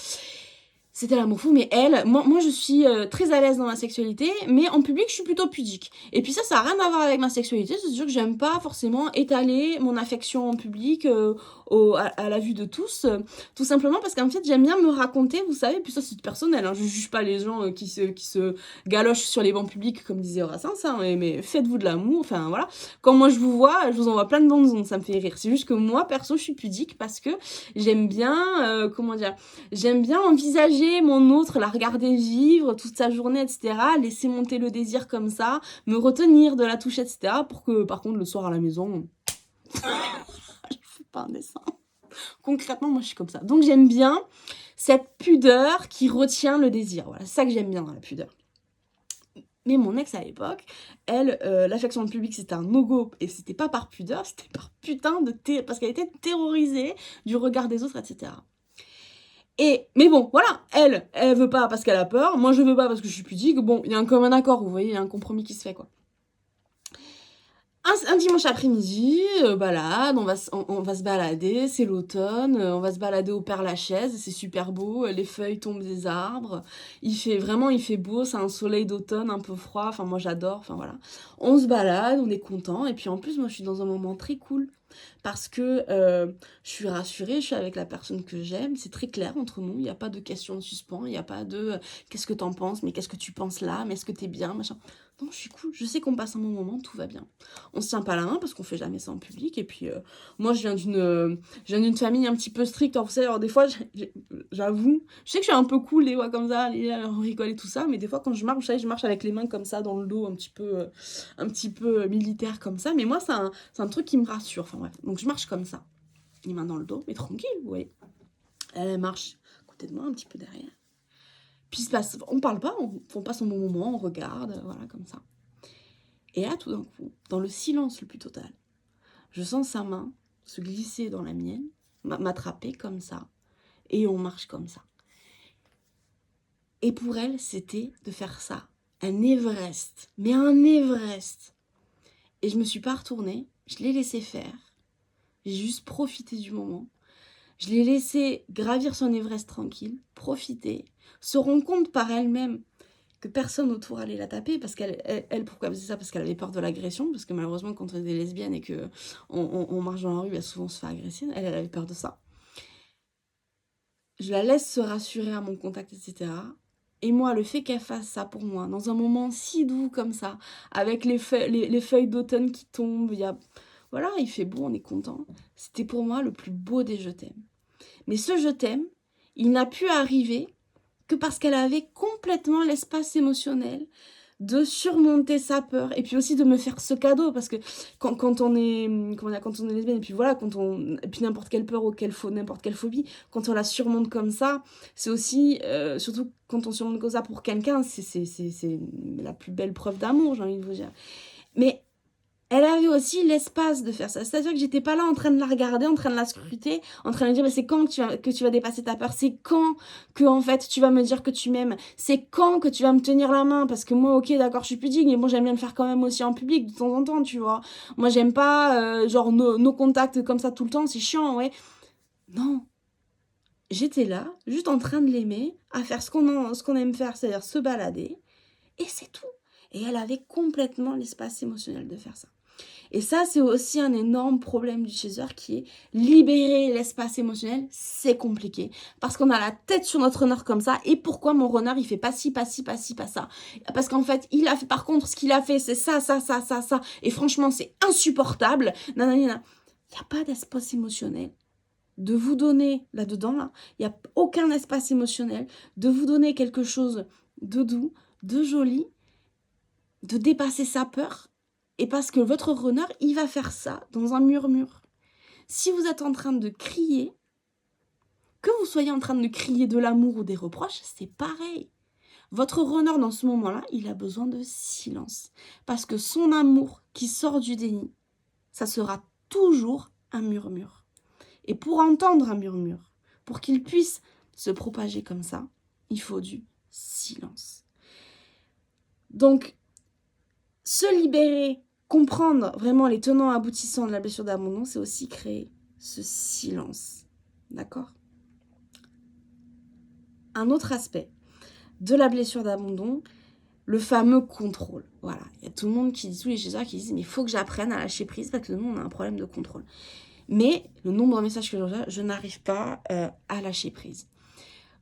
C'était l'amour fou, mais elle, moi je suis très à l'aise dans ma sexualité, mais en public je suis plutôt pudique. Et puis ça n'a rien à voir avec ma sexualité, c'est sûr que j'aime pas forcément étaler mon affection en public à la vue de tous, tout simplement parce qu'en fait j'aime bien me raconter, vous savez, puis ça c'est personnel, hein, je juge pas les gens qui se galochent sur les bancs publics comme disait Horace, hein, mais faites-vous de l'amour, enfin voilà. Quand moi je vous vois, je vous envoie plein de bandes ondes, ça me fait rire. C'est juste que moi perso je suis pudique parce que j'aime bien, j'aime bien envisager mon autre, la regarder vivre toute sa journée, etc. Laisser monter le désir comme ça, me retenir de la toucher, etc. Pour que, par contre, le soir à la maison, je fais pas un dessin. Concrètement, moi, je suis comme ça. Donc, j'aime bien cette pudeur qui retient le désir. Voilà, c'est ça que j'aime bien dans la pudeur. Mais mon ex à l'époque, elle, l'affection publique c'était un no-go et c'était pas par pudeur, c'était par putain de parce qu'elle était terrorisée du regard des autres, etc. Mais bon, voilà, elle veut pas parce qu'elle a peur, moi je veux pas parce que je suis pudique, bon, il y a un commun accord, vous voyez, il y a un compromis qui se fait, quoi. Un dimanche après-midi, balade, on va se balader, c'est l'automne, on va se balader au Père-Lachaise, c'est super beau, les feuilles tombent des arbres, il fait beau, c'est un soleil d'automne un peu froid, enfin moi j'adore, enfin voilà. On se balade, on est content, et puis en plus moi je suis dans un moment très cool, parce que je suis rassurée, je suis avec la personne que j'aime, c'est très clair entre nous, il n'y a pas de questions en suspens, il n'y a pas de qu'est-ce que t'en penses, mais qu'est-ce que tu penses là, mais est-ce que t'es bien, machin. Non, je suis cool, je sais qu'on passe un bon moment, tout va bien. On se tient pas la main parce qu'on fait jamais ça en public, et puis moi je viens d'une famille un petit peu stricte, alors, vous savez, alors des fois j'avoue, je sais que je suis un peu cool, les voix comme ça, on rigole et tout ça, mais des fois quand je marche, vous savez, je marche avec les mains comme ça dans le dos, un petit peu militaire comme ça, mais moi c'est un truc qui me rassure, enfin bref, donc je marche comme ça, les mains dans le dos, mais tranquille, vous voyez. Elle marche à côté de moi, un petit peu derrière. Puis on parle pas, on passe un bon moment, on regarde, voilà, comme ça. Et là, tout d'un coup, dans le silence le plus total, je sens sa main se glisser dans la mienne, m'attraper comme ça, et on marche comme ça. Et pour elle, c'était de faire ça, un Everest, mais un Everest. Et je me suis pas retournée, je l'ai laissé faire, j'ai juste profité du moment. Je l'ai laissé gravir son Everest tranquille, profiter, se rendre compte par elle-même que personne autour allait la taper, parce pourquoi elle faisait ça? Parce qu'elle avait peur de l'agression, parce que malheureusement, quand on est des lesbiennes et qu'on marche dans la rue, souvent on se fait agresser, elle avait peur de ça. Je la laisse se rassurer à mon contact, etc. Et moi, le fait qu'elle fasse ça pour moi, dans un moment si doux comme ça, avec les feuilles d'automne qui tombent, voilà, il fait beau, on est content. C'était pour moi le plus beau des je t'aime. Mais ce je t'aime, il n'a pu arriver que parce qu'elle avait complètement l'espace émotionnel de surmonter sa peur et puis aussi de me faire ce cadeau, parce que quand on est quand on est lesbienne, et puis voilà, et puis n'importe quelle peur ou n'importe quelle phobie, quand on la surmonte comme ça, c'est aussi surtout quand on surmonte comme ça pour quelqu'un, c'est la plus belle preuve d'amour, j'ai envie de vous dire. Mais elle avait aussi l'espace de faire ça. C'est-à-dire que j'étais pas là en train de la regarder, en train de la scruter, en train de dire mais c'est quand que tu vas dépasser ta peur, c'est quand que en fait tu vas me dire que tu m'aimes, c'est quand que tu vas me tenir la main, parce que moi ok d'accord je suis pudique, mais bon j'aime bien le faire quand même aussi en public de temps en temps, tu vois. Moi j'aime pas genre nos contacts comme ça tout le temps, c'est chiant, ouais. Non. J'étais là, juste en train de l'aimer, à faire ce qu'on aime faire, c'est-à-dire se balader, et c'est tout. Et elle avait complètement l'espace émotionnel de faire ça. Et ça, c'est aussi un énorme problème du chaser qui est libérer l'espace émotionnel, c'est compliqué. Parce qu'on a la tête sur notre runner comme ça. Et pourquoi mon runner, il fait pas ci, pas ci, pas ci, pas ça? Parce qu'en fait, il a fait, par contre, ce qu'il a fait, c'est ça, ça, ça, ça, ça. Et franchement, c'est insupportable. Nanana. Il n'y a pas d'espace émotionnel de vous donner là-dedans, là. Il n'y a aucun espace émotionnel de vous donner quelque chose de doux, de joli, de dépasser sa peur. Et parce que votre runner, il va faire ça dans un murmure. Si vous êtes en train de crier, que vous soyez en train de crier de l'amour ou des reproches, c'est pareil. Votre runner, dans ce moment-là, il a besoin de silence. Parce que son amour qui sort du déni, ça sera toujours un murmure. Et pour entendre un murmure, pour qu'il puisse se propager comme ça, il faut du silence. Donc, se libérer, comprendre vraiment les tenants aboutissants de la blessure d'abandon, c'est aussi créer ce silence. D'accord ? Un autre aspect de la blessure d'abandon, le fameux contrôle. Voilà, il y a tout le monde qui dit, tous les chasers qui disent, mais il faut que j'apprenne à lâcher prise parce que nous, on a un problème de contrôle. Mais le nombre de messages que je reçois, je n'arrive pas à lâcher prise.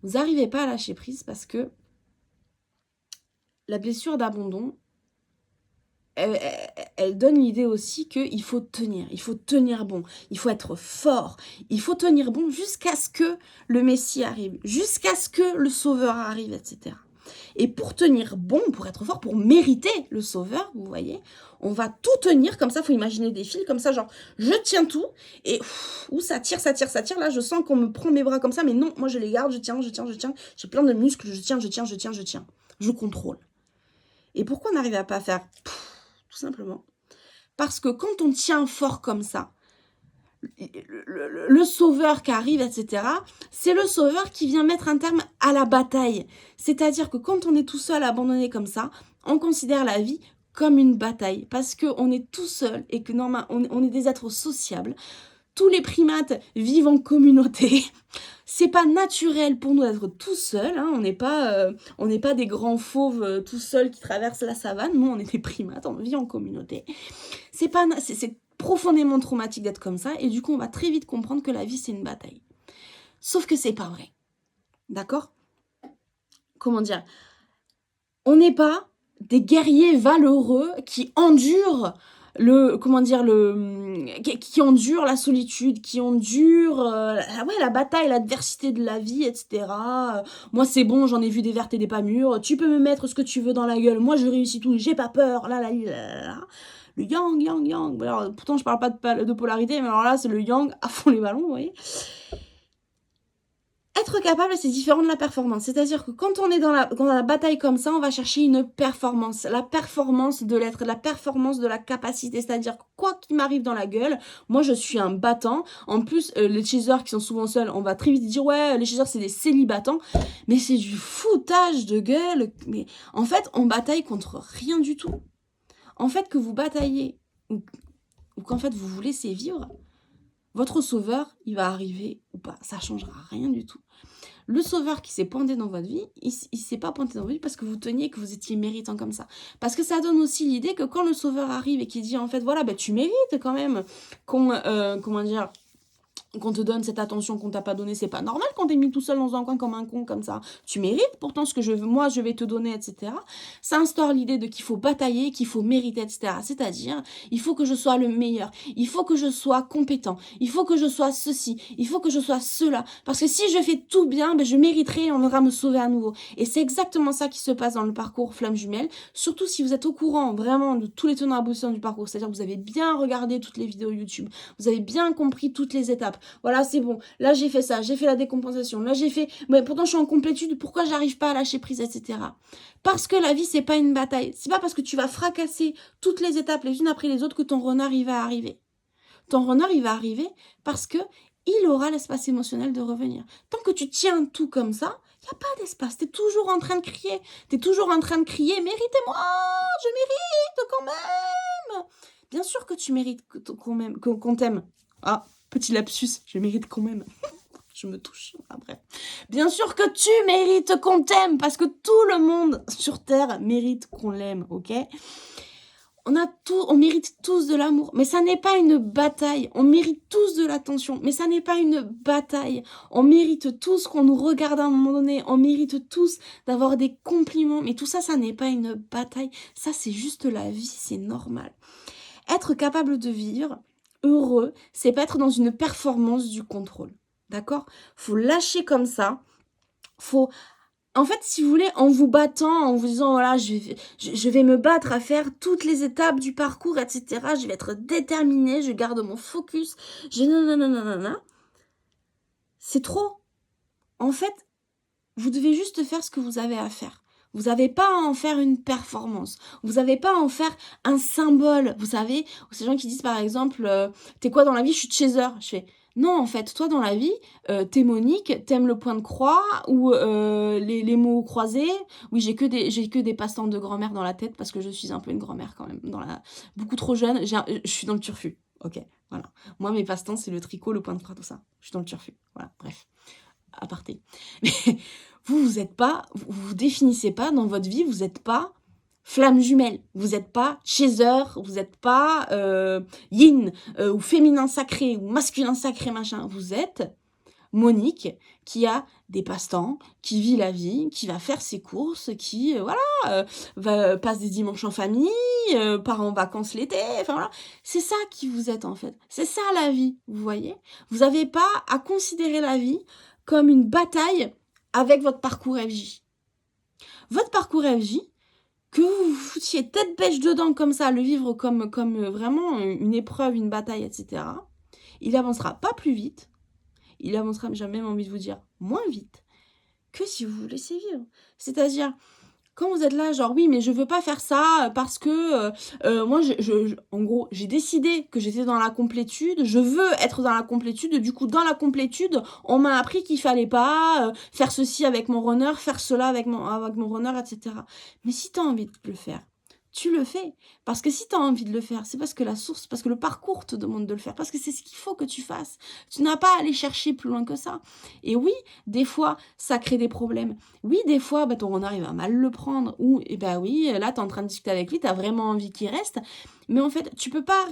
Vous n'arrivez pas à lâcher prise parce que la blessure d'abandon, elle donne l'idée aussi qu'il faut tenir bon, il faut être fort, il faut tenir bon jusqu'à ce que le Messie arrive, jusqu'à ce que le Sauveur arrive, etc. Et pour tenir bon, pour être fort, pour mériter le Sauveur, vous voyez, on va tout tenir comme ça, il faut imaginer des fils comme ça, genre je tiens tout, et où ça tire, là je sens qu'on me prend mes bras comme ça, mais non, moi je les garde, je tiens, j'ai plein de muscles, je tiens, je contrôle. Et pourquoi on n'arrive pas à faire tout simplement parce que quand on tient fort comme ça, le sauveur qui arrive, etc., c'est le sauveur qui vient mettre un terme à la bataille. C'est-à-dire que quand on est tout seul, abandonné comme ça, on considère la vie comme une bataille. Parce qu'on est tout seul et que normalement, on est des êtres sociables. Tous les primates vivent en communauté. C'est pas naturel pour nous d'être tout seuls. Hein. On n'est pas des grands fauves tout seuls qui traversent la savane. Nous, on est des primates, on vit en communauté. C'est profondément traumatique d'être comme ça. Et du coup, on va très vite comprendre que la vie, c'est une bataille. Sauf que c'est pas vrai. D'accord ? Comment dire ? On n'est pas des guerriers valeureux qui endurent qui endure la solitude, qui endure la bataille, l'adversité de la vie, etc. Moi c'est bon, j'en ai vu des vertes et des pas mûres, tu peux me mettre ce que tu veux dans la gueule, moi je réussis tout, j'ai pas peur, là. Le yang. Alors, pourtant je parle pas de polarité, mais alors là c'est le yang à fond les ballons, vous voyez. Être capable, c'est différent de la performance. C'est-à-dire que quand on est dans la bataille comme ça, on va chercher une performance. La performance de l'être, la performance de la capacité. C'est-à-dire que quoi qu'il m'arrive dans la gueule, moi je suis un battant. En plus, les chasers qui sont souvent seuls, on va très vite dire ouais, les chasers c'est des célibatants. Mais c'est du foutage de gueule. Mais en fait, on bataille contre rien du tout. En fait, que vous bataillez ou qu'en fait vous vous laissez vivre, votre sauveur, il va arriver ou pas. Ça ne changera rien du tout. Le sauveur qui s'est pointé dans votre vie, il ne s'est pas pointé dans votre vie parce que vous teniez, que vous étiez méritant comme ça. Parce que ça donne aussi l'idée que quand le sauveur arrive et qu'il dit en fait, voilà, ben, tu mérites quand même qu'on te donne cette attention qu'on t'a pas donnée, c'est pas normal quand t'es mis tout seul dans un coin comme un con comme ça. Tu mérites pourtant ce que je vais te donner, etc. Ça instaure l'idée de qu'il faut batailler, qu'il faut mériter, etc. C'est-à-dire, il faut que je sois le meilleur, il faut que je sois compétent, il faut que je sois ceci, il faut que je sois cela. Parce que si je fais tout bien, ben je mériterai et on viendra me sauver à nouveau. Et c'est exactement ça qui se passe dans le parcours Flamme Jumelle, surtout si vous êtes au courant vraiment de tous les tenants aboutissants du parcours. C'est-à-dire que vous avez bien regardé toutes les vidéos YouTube, vous avez bien compris toutes les étapes. Voilà, c'est bon. Là, j'ai fait ça. J'ai fait la décompensation. Là, j'ai fait... Mais pourtant, je suis en complétude. Pourquoi j'arrive pas à lâcher prise, etc. Parce que la vie, c'est pas une bataille. C'est pas parce que tu vas fracasser toutes les étapes les unes après les autres que ton renard, il va arriver. Ton renard, il va arriver parce que il aura l'espace émotionnel de revenir. Tant que tu tiens tout comme ça, il n'y a pas d'espace. Tu es toujours en train de crier. Tu es toujours en train de crier. Méritez-moi, je mérite quand même. Bien sûr que tu mérites qu'on t'aime. Ah, petit lapsus, je mérite quand même. Je me touche. Ah, bref. Bien sûr que tu mérites qu'on t'aime parce que tout le monde sur Terre mérite qu'on l'aime, ok ? On mérite tous de l'amour, mais ça n'est pas une bataille. On mérite tous de l'attention, mais ça n'est pas une bataille. On mérite tous qu'on nous regarde à un moment donné. On mérite tous d'avoir des compliments, mais tout ça, ça n'est pas une bataille. Ça, c'est juste la vie, c'est normal. Être capable de vivre heureux, c'est pas être dans une performance du contrôle. D'accord? Faut lâcher comme ça. En fait, si vous voulez, en vous battant, en vous disant, voilà, je vais me battre à faire toutes les étapes du parcours, etc. Je vais être déterminée, je garde mon focus, nanana, c'est trop. En fait, vous devez juste faire ce que vous avez à faire. Vous n'avez pas à en faire une performance. Vous n'avez pas à en faire un symbole. Vous savez, ces gens qui disent par exemple, t'es quoi dans la vie? Je suis chaser. Je fais, non, en fait, toi dans la vie, t'es Monique, t'aimes le point de croix ou les mots croisés. Oui, j'ai que des passe-temps de grand-mère dans la tête parce que je suis un peu une grand-mère quand même. Beaucoup trop jeune. Je suis dans le turfu. Ok, voilà. Moi, mes passe-temps, c'est le tricot, le point de croix, tout ça. Je suis dans le turfu. Voilà, bref. Aparté. Mais vous êtes pas, vous définissez pas dans votre vie, vous n'êtes pas flamme jumelle, vous n'êtes pas chaser, vous n'êtes pas yin ou féminin sacré ou masculin sacré machin. Vous êtes Monique qui a des passe-temps, qui vit la vie, qui va faire ses courses, qui passe des dimanches en famille, part en vacances l'été, enfin voilà. C'est ça qui vous êtes en fait. C'est ça la vie, vous voyez. Vous n'avez pas à considérer la vie comme une bataille avec votre parcours FJ. Votre parcours FJ, que vous vous foutiez tête bêche dedans comme ça, le vivre comme vraiment une épreuve, une bataille, etc., il avancera pas plus vite, il avancera, j'ai même envie de vous dire, moins vite que si vous vous laissez vivre. C'est-à-dire, quand vous êtes là, genre, oui, mais je veux pas faire ça parce que moi, en gros, j'ai décidé que j'étais dans la complétude, je veux être dans la complétude, du coup, dans la complétude, on m'a appris qu'il fallait pas faire ceci avec mon runner, faire cela avec mon runner, etc. Mais si tu as envie de le faire, tu le fais. Parce que si tu as envie de le faire, c'est parce que parce que le parcours te demande de le faire, parce que c'est ce qu'il faut que tu fasses. Tu n'as pas à aller chercher plus loin que ça. Et oui, des fois, ça crée des problèmes. Oui, des fois, ton renard, il va mal le prendre. Ou, oui, là, tu es en train de discuter avec lui, tu as vraiment envie qu'il reste. Mais en fait, tu peux pas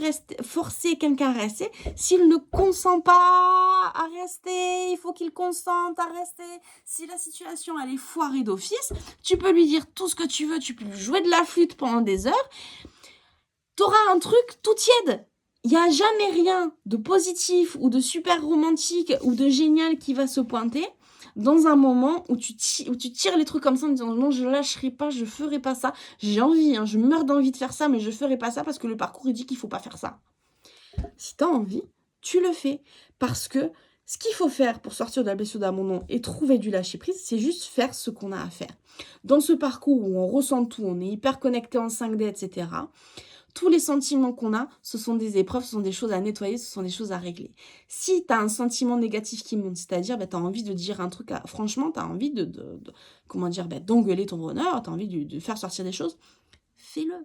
forcer quelqu'un à rester s'il ne consent pas à rester. Il faut qu'il consente à rester. Si la situation, elle est foirée d'office, tu peux lui dire tout ce que tu veux, tu peux lui jouer de la flûte pendant des heures. Tu auras un truc tout tiède. Il n'y a jamais rien de positif ou de super romantique ou de génial qui va se pointer dans un moment où tu tires les trucs comme ça en disant non, je lâcherai pas, je ferai pas ça. J'ai envie, je meurs d'envie de faire ça, mais je ferai pas ça parce que le parcours il dit qu'il faut pas faire ça. Si tu as envie, tu le fais. Parce que ce qu'il faut faire pour sortir de la blessure d'abandon et trouver du lâcher-prise, c'est juste faire ce qu'on a à faire. Dans ce parcours où on ressent tout, on est hyper connecté en 5D, etc., tous les sentiments qu'on a, ce sont des épreuves, ce sont des choses à nettoyer, ce sont des choses à régler. Si tu as un sentiment négatif qui monte, c'est-à-dire tu as envie de dire un truc, franchement, tu as envie d'engueuler ton runner, tu as envie de faire sortir des choses, fais-le.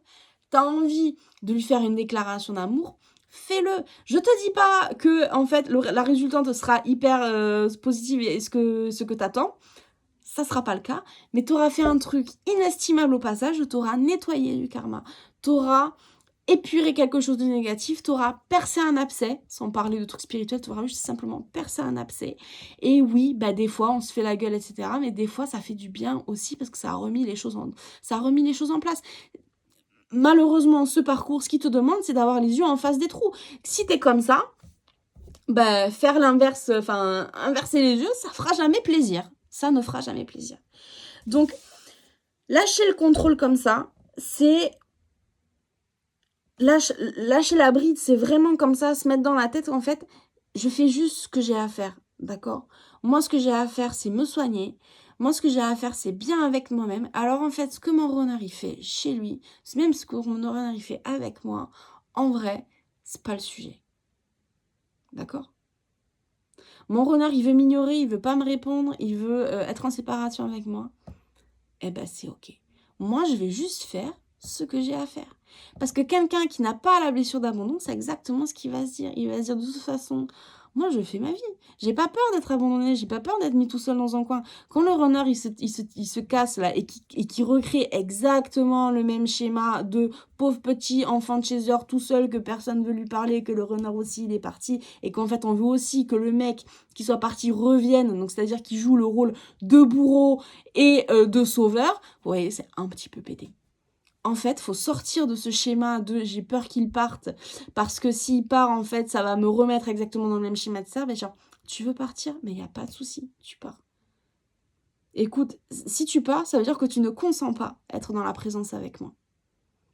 Tu as envie de lui faire une déclaration d'amour, fais-le. Je te dis pas que en fait la résultante sera hyper positive et ce que tu attends. Ça sera pas le cas, mais tu auras fait un truc inestimable au passage, tu auras nettoyé du karma, tu auras épuré quelque chose de négatif, tu auras percé un abcès, sans parler de trucs spirituels, tu auras juste simplement percé un abcès. Et oui, des fois, on se fait la gueule, etc. Mais des fois, ça fait du bien aussi parce que ça a remis les choses en place. Malheureusement, ce parcours, ce qui te demande, c'est d'avoir les yeux en face des trous. Si t'es comme ça, faire l'inverse, inverser les yeux, ça fera jamais plaisir. Ça ne fera jamais plaisir. Donc, lâcher le contrôle comme ça, c'est lâcher la bride, c'est vraiment comme ça, se mettre dans la tête, en fait, je fais juste ce que j'ai à faire, d'accord? Moi, ce que j'ai à faire, c'est me soigner. Moi, ce que j'ai à faire, c'est bien avec moi-même. Alors, en fait, ce que mon renard, il fait chez lui, c'est même ce que mon renard, il fait avec moi, en vrai, c'est pas le sujet. D'accord? Mon renard, il veut m'ignorer, il veut pas me répondre, il veut être en séparation avec moi. C'est ok. Moi, je vais juste faire ce que j'ai à faire. Parce que quelqu'un qui n'a pas la blessure d'abandon, c'est exactement ce qu'il va se dire. Il va se dire de toute façon, moi, je fais ma vie. J'ai pas peur d'être abandonné, j'ai pas peur d'être mis tout seul dans un coin. Quand le runner, il se casse là et qui recrée exactement le même schéma de pauvre petit enfant de chaser tout seul, que personne veut lui parler, que le runner aussi, il est parti, et qu'en fait, on veut aussi que le mec qui soit parti revienne, donc c'est-à-dire qu'il joue le rôle de bourreau et de sauveur, vous voyez, c'est un petit peu pété. En fait, faut sortir de ce schéma de j'ai peur qu'il parte parce que s'il part, en fait, ça va me remettre exactement dans le même schéma de ça. Mais genre, tu veux partir, mais il n'y a pas de souci, tu pars. Écoute, si tu pars, ça veut dire que tu ne consens pas être dans la présence avec moi.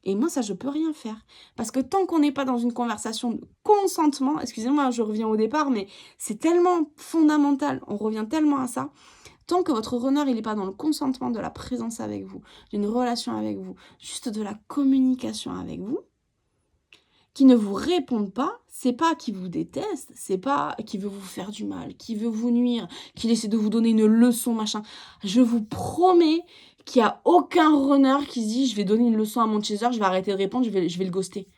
Et moi, ça, je peux rien faire. Parce que tant qu'on n'est pas dans une conversation de consentement, excusez-moi, je reviens au départ, mais c'est tellement fondamental, on revient tellement à ça. Tant que votre runner, il n'est pas dans le consentement de la présence avec vous, d'une relation avec vous, juste de la communication avec vous, qui ne vous répondent pas, c'est pas qu'il vous déteste, c'est pas qu'il veut vous faire du mal, qu'il veut vous nuire, qu'il essaie de vous donner une leçon, machin. Je vous promets qu'il n'y a aucun runner qui se dit je vais donner une leçon à mon chaser, je vais arrêter de répondre, je vais le ghoster.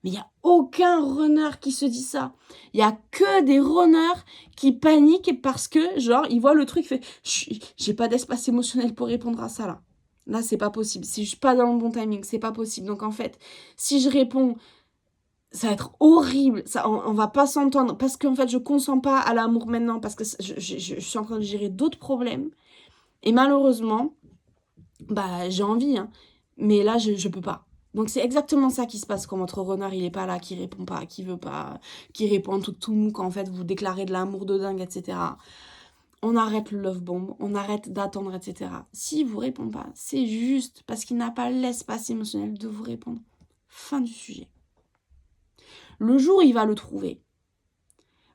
Mais il n'y a aucun runner qui se dit ça. Il n'y a que des runners qui paniquent parce que, genre, ils voient le truc, fait j'ai pas d'espace émotionnel pour répondre à ça là. Là, c'est pas possible. Si je suis pas dans le bon timing, c'est pas possible. Donc en fait, si je réponds, ça va être horrible. Ça, on va pas s'entendre parce qu'en fait, je consens pas à l'amour maintenant parce que je suis en train de gérer d'autres problèmes. Et malheureusement, bah, j'ai envie, hein, mais là, je peux pas. Donc c'est exactement ça qui se passe quand votre runner il est pas là, qui répond pas, qui veut pas, qui répond tout mou, quand en fait vous déclarez de l'amour de dingue, etc. On arrête le love bomb, on arrête d'attendre, etc. S'il vous répond pas, c'est juste parce qu'il n'a pas l'espace émotionnel de vous répondre. Fin du sujet. Le jour où il va le trouver,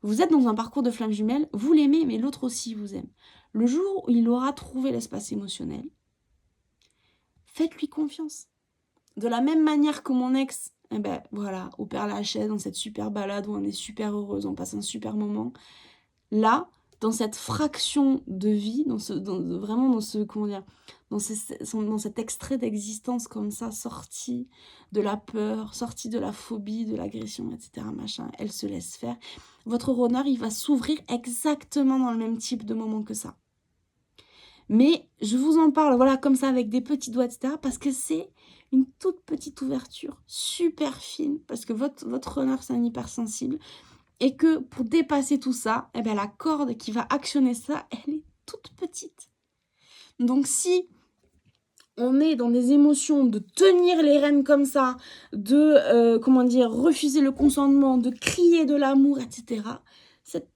vous êtes dans un parcours de flamme jumelle, vous l'aimez, mais l'autre aussi vous aime. Le jour où il aura trouvé l'espace émotionnel, faites-lui confiance. De la même manière que mon ex, eh ben voilà, au Père Lachaise, dans cette super balade où on est super heureuse, on passe un super moment. Là, dans cette fraction de vie, vraiment dans ce, comment dire, dans cet extrait d'existence comme ça, sorti de la peur, sorti de la phobie, de l'agression, etc., machin, elle se laisse faire. Votre runner, il va s'ouvrir exactement dans le même type de moment que ça. Mais je vous en parle, voilà, comme ça, avec des petits doigts, etc., parce que c'est une toute petite ouverture, super fine, parce que votre runner, c'est un hypersensible, et que pour dépasser tout ça, eh ben, la corde qui va actionner ça, elle est toute petite. Donc si on est dans des émotions de tenir les rênes comme ça, de, refuser le consentement, de crier de l'amour, etc., cette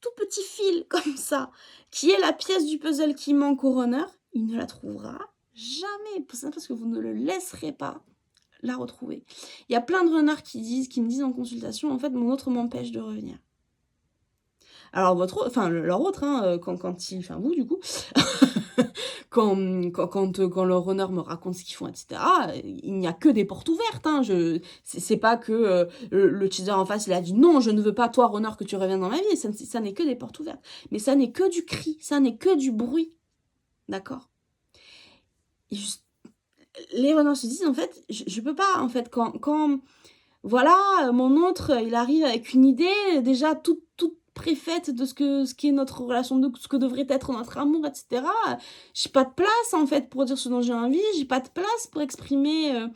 tout petit fil comme ça, qui est la pièce du puzzle qui manque au runner, il ne la trouvera jamais, parce que vous ne le laisserez pas la retrouver. Il y a plein de runners qui me disent en consultation, en fait, mon autre m'empêche de revenir. Alors leur autre, hein, vous du coup, quand le runner me raconte ce qu'ils font, etc., il n'y a que des portes ouvertes. Hein, c'est pas que le chaser en face, il a dit non, je ne veux pas, toi, runner, que tu reviennes dans ma vie. Ça n'est que des portes ouvertes. Mais ça n'est que du cri, ça n'est que du bruit. D'accord ? Et juste, les runners se disent, en fait, je peux pas, en fait, quand voilà, mon autre, il arrive avec une idée déjà toute préfaite de ce qu'est notre relation, de ce que devrait être notre amour, etc. J'ai pas de place, en fait, pour dire ce dont j'ai envie, j'ai pas de place pour exprimer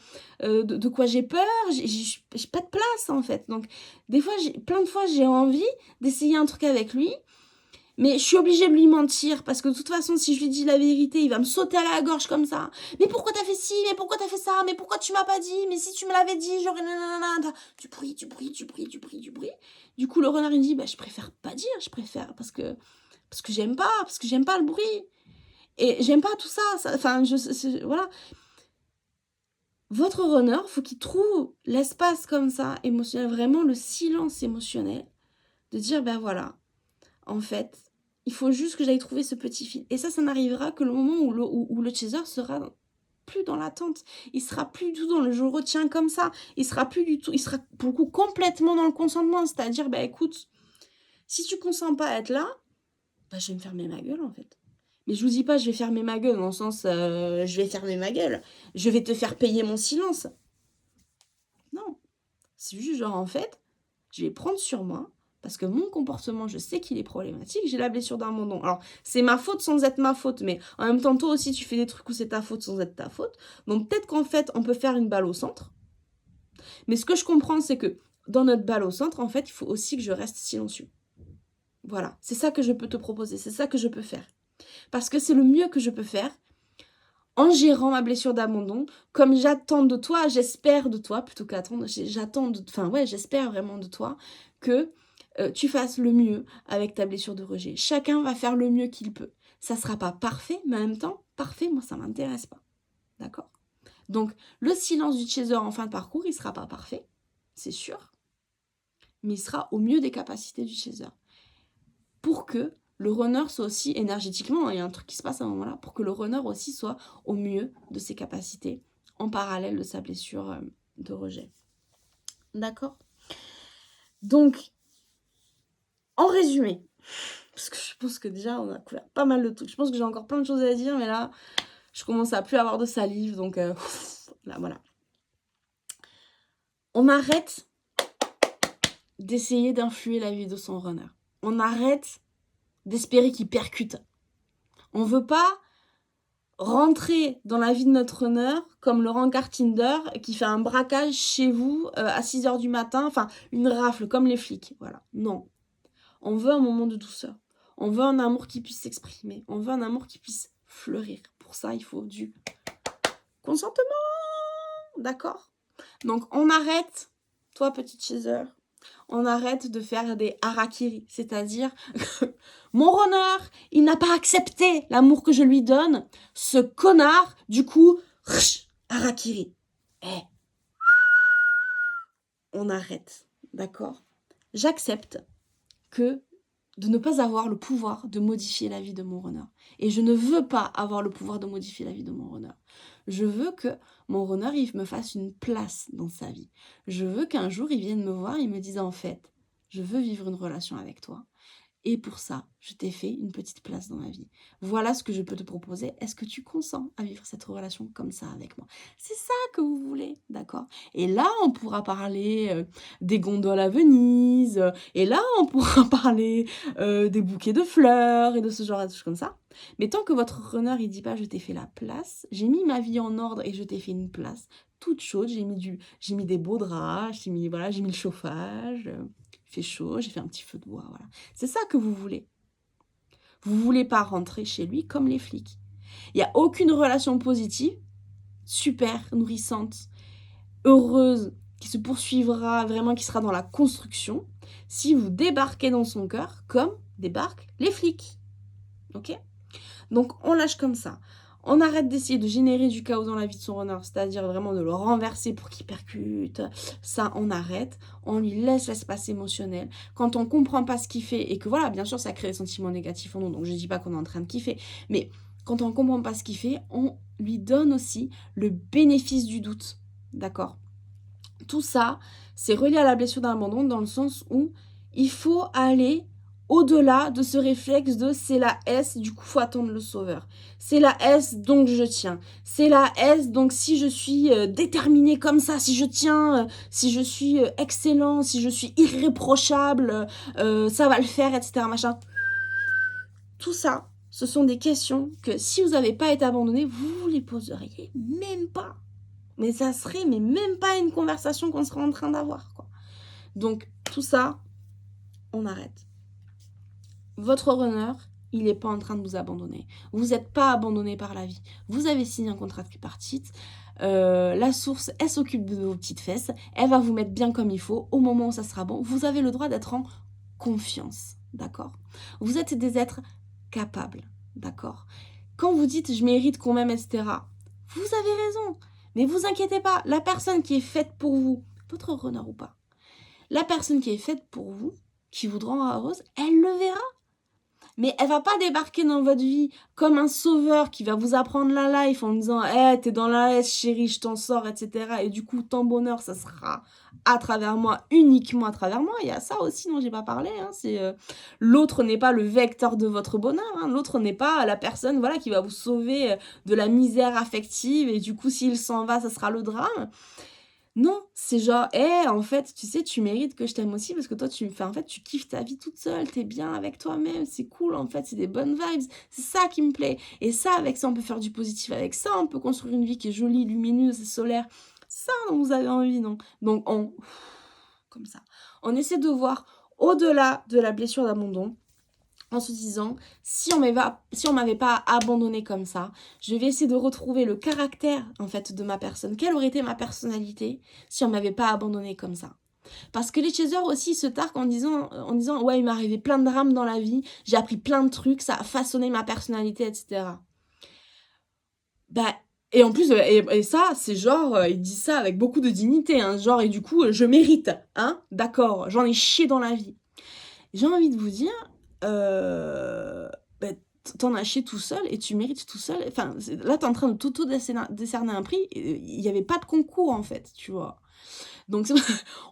de quoi j'ai peur, j'ai pas de place, en fait. Donc, des fois, plein de fois, j'ai envie d'essayer un truc avec lui, mais je suis obligée de lui mentir, parce que de toute façon, si je lui dis la vérité, il va me sauter à la gorge comme ça. Mais pourquoi t'as fait ci? Mais pourquoi t'as fait ça? Mais pourquoi tu m'as pas dit? Mais si tu me l'avais dit, j'aurais... Du bruit. Du coup, le renard, il dit, bah, je préfère pas dire, parce que j'aime pas le bruit. Et j'aime pas tout ça. Enfin, voilà. Votre runner, faut qu'il trouve l'espace comme ça, émotionnel, vraiment le silence émotionnel, de dire, ben voilà, en fait, il faut juste que j'aille trouver ce petit fil. Et ça n'arrivera que le moment où le chaser sera plus dans l'attente. Il sera plus du tout dans le je retiens comme ça. Il sera plus du tout, il sera pour le coup complètement dans le consentement. C'est-à-dire, bah écoute, si tu consens pas à être là, bah je vais me fermer ma gueule en fait. Mais je vous dis pas je vais fermer ma gueule dans le sens je vais fermer ma gueule. Je vais te faire payer mon silence. Non. C'est juste genre en fait, je vais prendre sur moi parce que mon comportement, je sais qu'il est problématique, j'ai la blessure d'abandon. Alors, c'est ma faute sans être ma faute, mais en même temps, toi aussi, tu fais des trucs où c'est ta faute sans être ta faute. Donc, peut-être qu'en fait, on peut faire une balle au centre. Mais ce que je comprends, c'est que dans notre balle au centre, en fait, il faut aussi que je reste silencieux. Voilà, c'est ça que je peux te proposer, c'est ça que je peux faire. Parce que c'est le mieux que je peux faire en gérant ma blessure d'abandon, comme j'attends de toi, j'espère de toi, plutôt qu'attendre, j'espère vraiment de toi que tu fasses le mieux avec ta blessure de rejet. Chacun va faire le mieux qu'il peut. Ça sera pas parfait, mais en même temps, parfait, moi, ça m'intéresse pas. D'accord? Donc, le silence du chaser en fin de parcours, il sera pas parfait, c'est sûr, mais il sera au mieux des capacités du chaser. Pour que le runner soit aussi énergétiquement, il y a un truc qui se passe à un moment-là, pour que le runner aussi soit au mieux de ses capacités, en parallèle de sa blessure de rejet. D'accord? Donc, en résumé, parce que je pense que déjà, on a couvert pas mal de trucs. Je pense que j'ai encore plein de choses à dire, mais là, je commence à plus avoir de salive, donc là, voilà. On arrête d'essayer d'influer la vie de son runner. On arrête d'espérer qu'il percute. On veut pas rentrer dans la vie de notre runner comme le rencard Tinder qui fait un braquage chez vous à 6h du matin, enfin une rafle comme les flics, voilà. Non. On veut un moment de douceur. On veut un amour qui puisse s'exprimer. On veut un amour qui puisse fleurir. Pour ça, il faut du consentement. D'accord? Donc, on arrête, toi, petite chaser, on arrête de faire des harakiri. C'est-à-dire, mon runner, il n'a pas accepté l'amour que je lui donne. Ce connard, du coup, harakiri. On arrête. D'accord? J'accepte que de ne pas avoir le pouvoir de modifier la vie de mon runner. Et je ne veux pas avoir le pouvoir de modifier la vie de mon runner. Je veux que mon runner, il me fasse une place dans sa vie. Je veux qu'un jour, il vienne me voir, il me dise en fait, je veux vivre une relation avec toi. Et pour ça, je t'ai fait une petite place dans ma vie. Voilà ce que je peux te proposer. Est-ce que tu consens à vivre cette relation comme ça avec moi? C'est ça que vous voulez, d'accord? Et là, on pourra parler des gondoles à Venise. Et là, on pourra parler des bouquets de fleurs et de ce genre de choses comme ça. Mais tant que votre runner, il dit pas, je t'ai fait la place, j'ai mis ma vie en ordre et je t'ai fait une place toute chaude, j'ai mis des beaux draps, j'ai mis le chauffage, il fait chaud, j'ai fait un petit feu de bois, voilà. C'est ça que vous voulez. Vous voulez pas rentrer chez lui comme les flics. Il n'y a aucune relation positive, super nourrissante, heureuse, qui se poursuivra vraiment, qui sera dans la construction, si vous débarquez dans son cœur comme débarquent les flics. Ok? Donc on lâche comme ça. On arrête d'essayer de générer du chaos dans la vie de son runner, c'est-à-dire vraiment de le renverser pour qu'il percute. Ça, on arrête. On lui laisse l'espace émotionnel. Quand on comprend pas ce qu'il fait, et que voilà, bien sûr, ça crée des sentiments négatifs en nous, donc je dis pas qu'on est en train de kiffer, mais quand on comprend pas ce qu'il fait, on lui donne aussi le bénéfice du doute. D'accord? Tout ça, c'est relié à la blessure d'abandon dans le sens où il faut aller au-delà de ce réflexe de c'est la S, du coup faut attendre le sauveur. C'est la S, donc je tiens. C'est la S, donc si je suis déterminée comme ça, si je tiens, si je suis excellent, si je suis irréprochable, ça va le faire, etc. Machin. Tout ça, ce sont des questions que si vous n'avez pas été abandonné, vous les poseriez même pas. Mais ça serait même pas une conversation qu'on serait en train d'avoir, quoi. Donc, tout ça, on arrête. Votre runner, il n'est pas en train de vous abandonner. Vous n'êtes pas abandonné par la vie. Vous avez signé un contrat de tripartite. La source, elle s'occupe de vos petites fesses. Elle va vous mettre bien comme il faut. Au moment où ça sera bon, vous avez le droit d'être en confiance. D'accord? Vous êtes des êtres capables. D'accord? Quand vous dites « je mérite qu'on m'aime », etc., vous avez raison. Mais vous inquiétez pas, la personne qui est faite pour vous, votre runner ou pas, la personne qui est faite pour vous, qui vous rend heureuse, elle le verra. Mais elle va pas débarquer dans votre vie comme un sauveur qui va vous apprendre la life en disant hey, t'es dans la S chérie, je t'en sors, etc. Et du coup, ton bonheur, ça sera à travers moi, uniquement à travers moi. Il y a ça aussi dont j'ai pas parlé. Hein. C'est l'autre n'est pas le vecteur de votre bonheur. Hein. L'autre n'est pas la personne voilà, qui va vous sauver de la misère affective. Et du coup, s'il s'en va, ça sera le drame. Non, c'est genre: «Eh, en fait, tu sais, tu mérites que je t'aime aussi parce que toi, tu me fais en fait, tu kiffes ta vie toute seule, t'es bien avec toi-même, c'est cool, en fait, c'est des bonnes vibes, c'est ça qui me plaît et ça, avec ça, on peut faire du positif avec ça, on peut construire une vie qui est jolie, lumineuse et solaire. C'est ça dont vous avez envie, non?» Donc on comme ça, on essaie de voir au-delà de la blessure d'abandon en se disant: si on m'avait pas abandonné comme ça, je vais essayer de retrouver le caractère, en fait, de ma personne. Quelle aurait été ma personnalité si on m'avait pas abandonné comme ça? Parce que les chasers aussi se targuent en disant: «Ouais, il m'est arrivé plein de drames dans la vie, j'ai appris plein de trucs, ça a façonné ma personnalité et cetera». Bah et en plus, et ça, c'est genre, ils disent ça avec beaucoup de dignité, hein, genre: «Et du coup, je mérite, hein, d'accord, j'en ai chié dans la vie». J'ai envie de vous dire, bah, tu as chié tout seul et tu mérites tout seul. Enfin, là, tu es en train de décerner un prix et il y avait pas de concours, en fait, tu vois? Donc c'est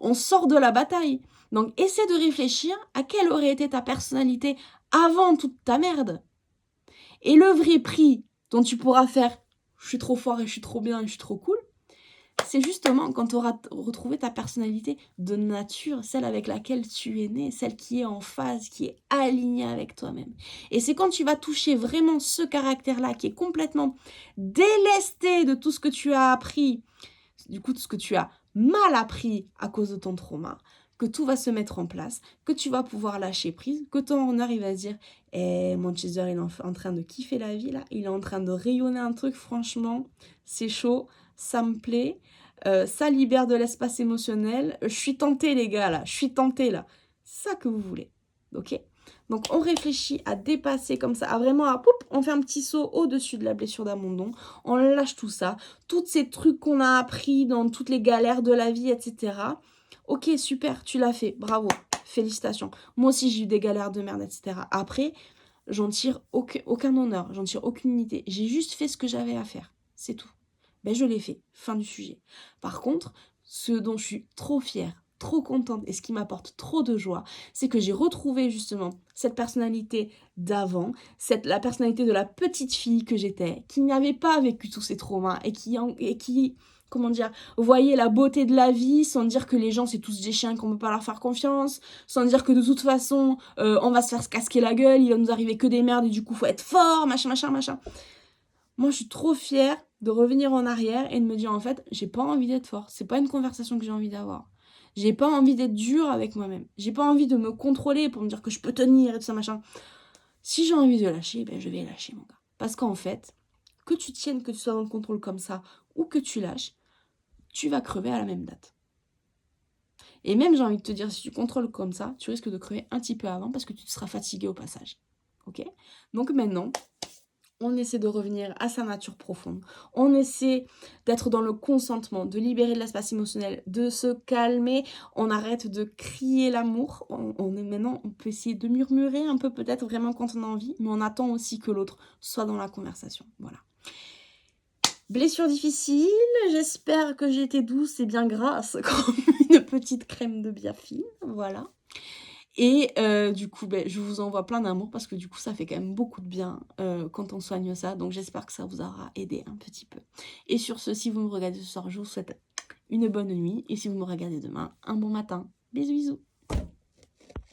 on sort de la bataille. Donc essaie de réfléchir à quelle aurait été ta personnalité avant toute ta merde et le vrai prix dont tu pourras faire: «Je suis trop fort et je suis trop bien et je suis trop cool», c'est justement quand tu auras retrouvé ta personnalité de nature, celle avec laquelle tu es né, celle qui est en phase, qui est alignée avec toi-même. Et c'est quand tu vas toucher vraiment ce caractère-là, qui est complètement délesté de tout ce que tu as appris, du coup, tout ce que tu as mal appris à cause de ton trauma, que tout va se mettre en place, que tu vas pouvoir lâcher prise, que toi, on arrive à se dire: «Eh, mon chaser, il est en train de kiffer la vie, là, il est en train de rayonner un truc, franchement, c'est chaud, ça me plaît, ça libère de l'espace émotionnel, je suis tentée, les gars, là, je suis tentée, là». C'est ça que vous voulez, OK? Donc on réfléchit à dépasser comme ça, à vraiment on fait un petit saut au-dessus de la blessure d'abandon, on lâche tout ça, tous ces trucs qu'on a appris dans toutes les galères de la vie et cetera. OK, super, tu l'as fait, bravo, félicitations. Moi aussi, j'ai eu des galères de merde et cetera. Après, j'en tire aucun honneur, j'en tire aucune unité. J'ai juste fait ce que j'avais à faire, c'est tout. Ben, je l'ai fait, fin du sujet. Par contre, ce dont je suis trop fière, trop contente et ce qui m'apporte trop de joie, c'est que j'ai retrouvé justement cette personnalité d'avant, la personnalité de la petite fille que j'étais, qui n'avait pas vécu tous ces traumas et qui comment dire, voyait la beauté de la vie sans dire que les gens c'est tous des chiens qu'on ne peut pas leur faire confiance, sans dire que de toute façon on va se faire se casquer la gueule, il va nous arriver que des merdes et du coup faut être fort, machin, machin, machin. Moi, je suis trop fière de revenir en arrière et de me dire, en fait, j'ai pas envie d'être fort. C'est pas une conversation que j'ai envie d'avoir. J'ai pas envie d'être dure avec moi-même. J'ai pas envie de me contrôler pour me dire que je peux tenir et tout ça, machin. Si j'ai envie de lâcher, ben je vais lâcher, mon gars. Parce qu'en fait, que tu tiennes, que tu sois dans le contrôle comme ça, ou que tu lâches, tu vas crever à la même date. Et même, j'ai envie de te dire, si tu contrôles comme ça, tu risques de crever un petit peu avant parce que tu te seras fatigué au passage. Ok? Donc maintenant, on essaie de revenir à sa nature profonde. On essaie d'être dans le consentement, de libérer de l'espace émotionnel, de se calmer. On arrête de crier l'amour. Maintenant, on peut essayer de murmurer un peu peut-être vraiment quand on a envie, mais on attend aussi que l'autre soit dans la conversation. Voilà. Blessure difficile, j'espère que j'ai été douce et bien grasse comme une petite crème de biafine. Voilà. Et du coup, je vous envoie plein d'amour parce que du coup, ça fait quand même beaucoup de bien, quand on soigne ça. Donc j'espère que ça vous aura aidé un petit peu. Et sur ce, si vous me regardez ce soir, je vous souhaite une bonne nuit et si vous me regardez demain, un bon matin. Bisous, bisous.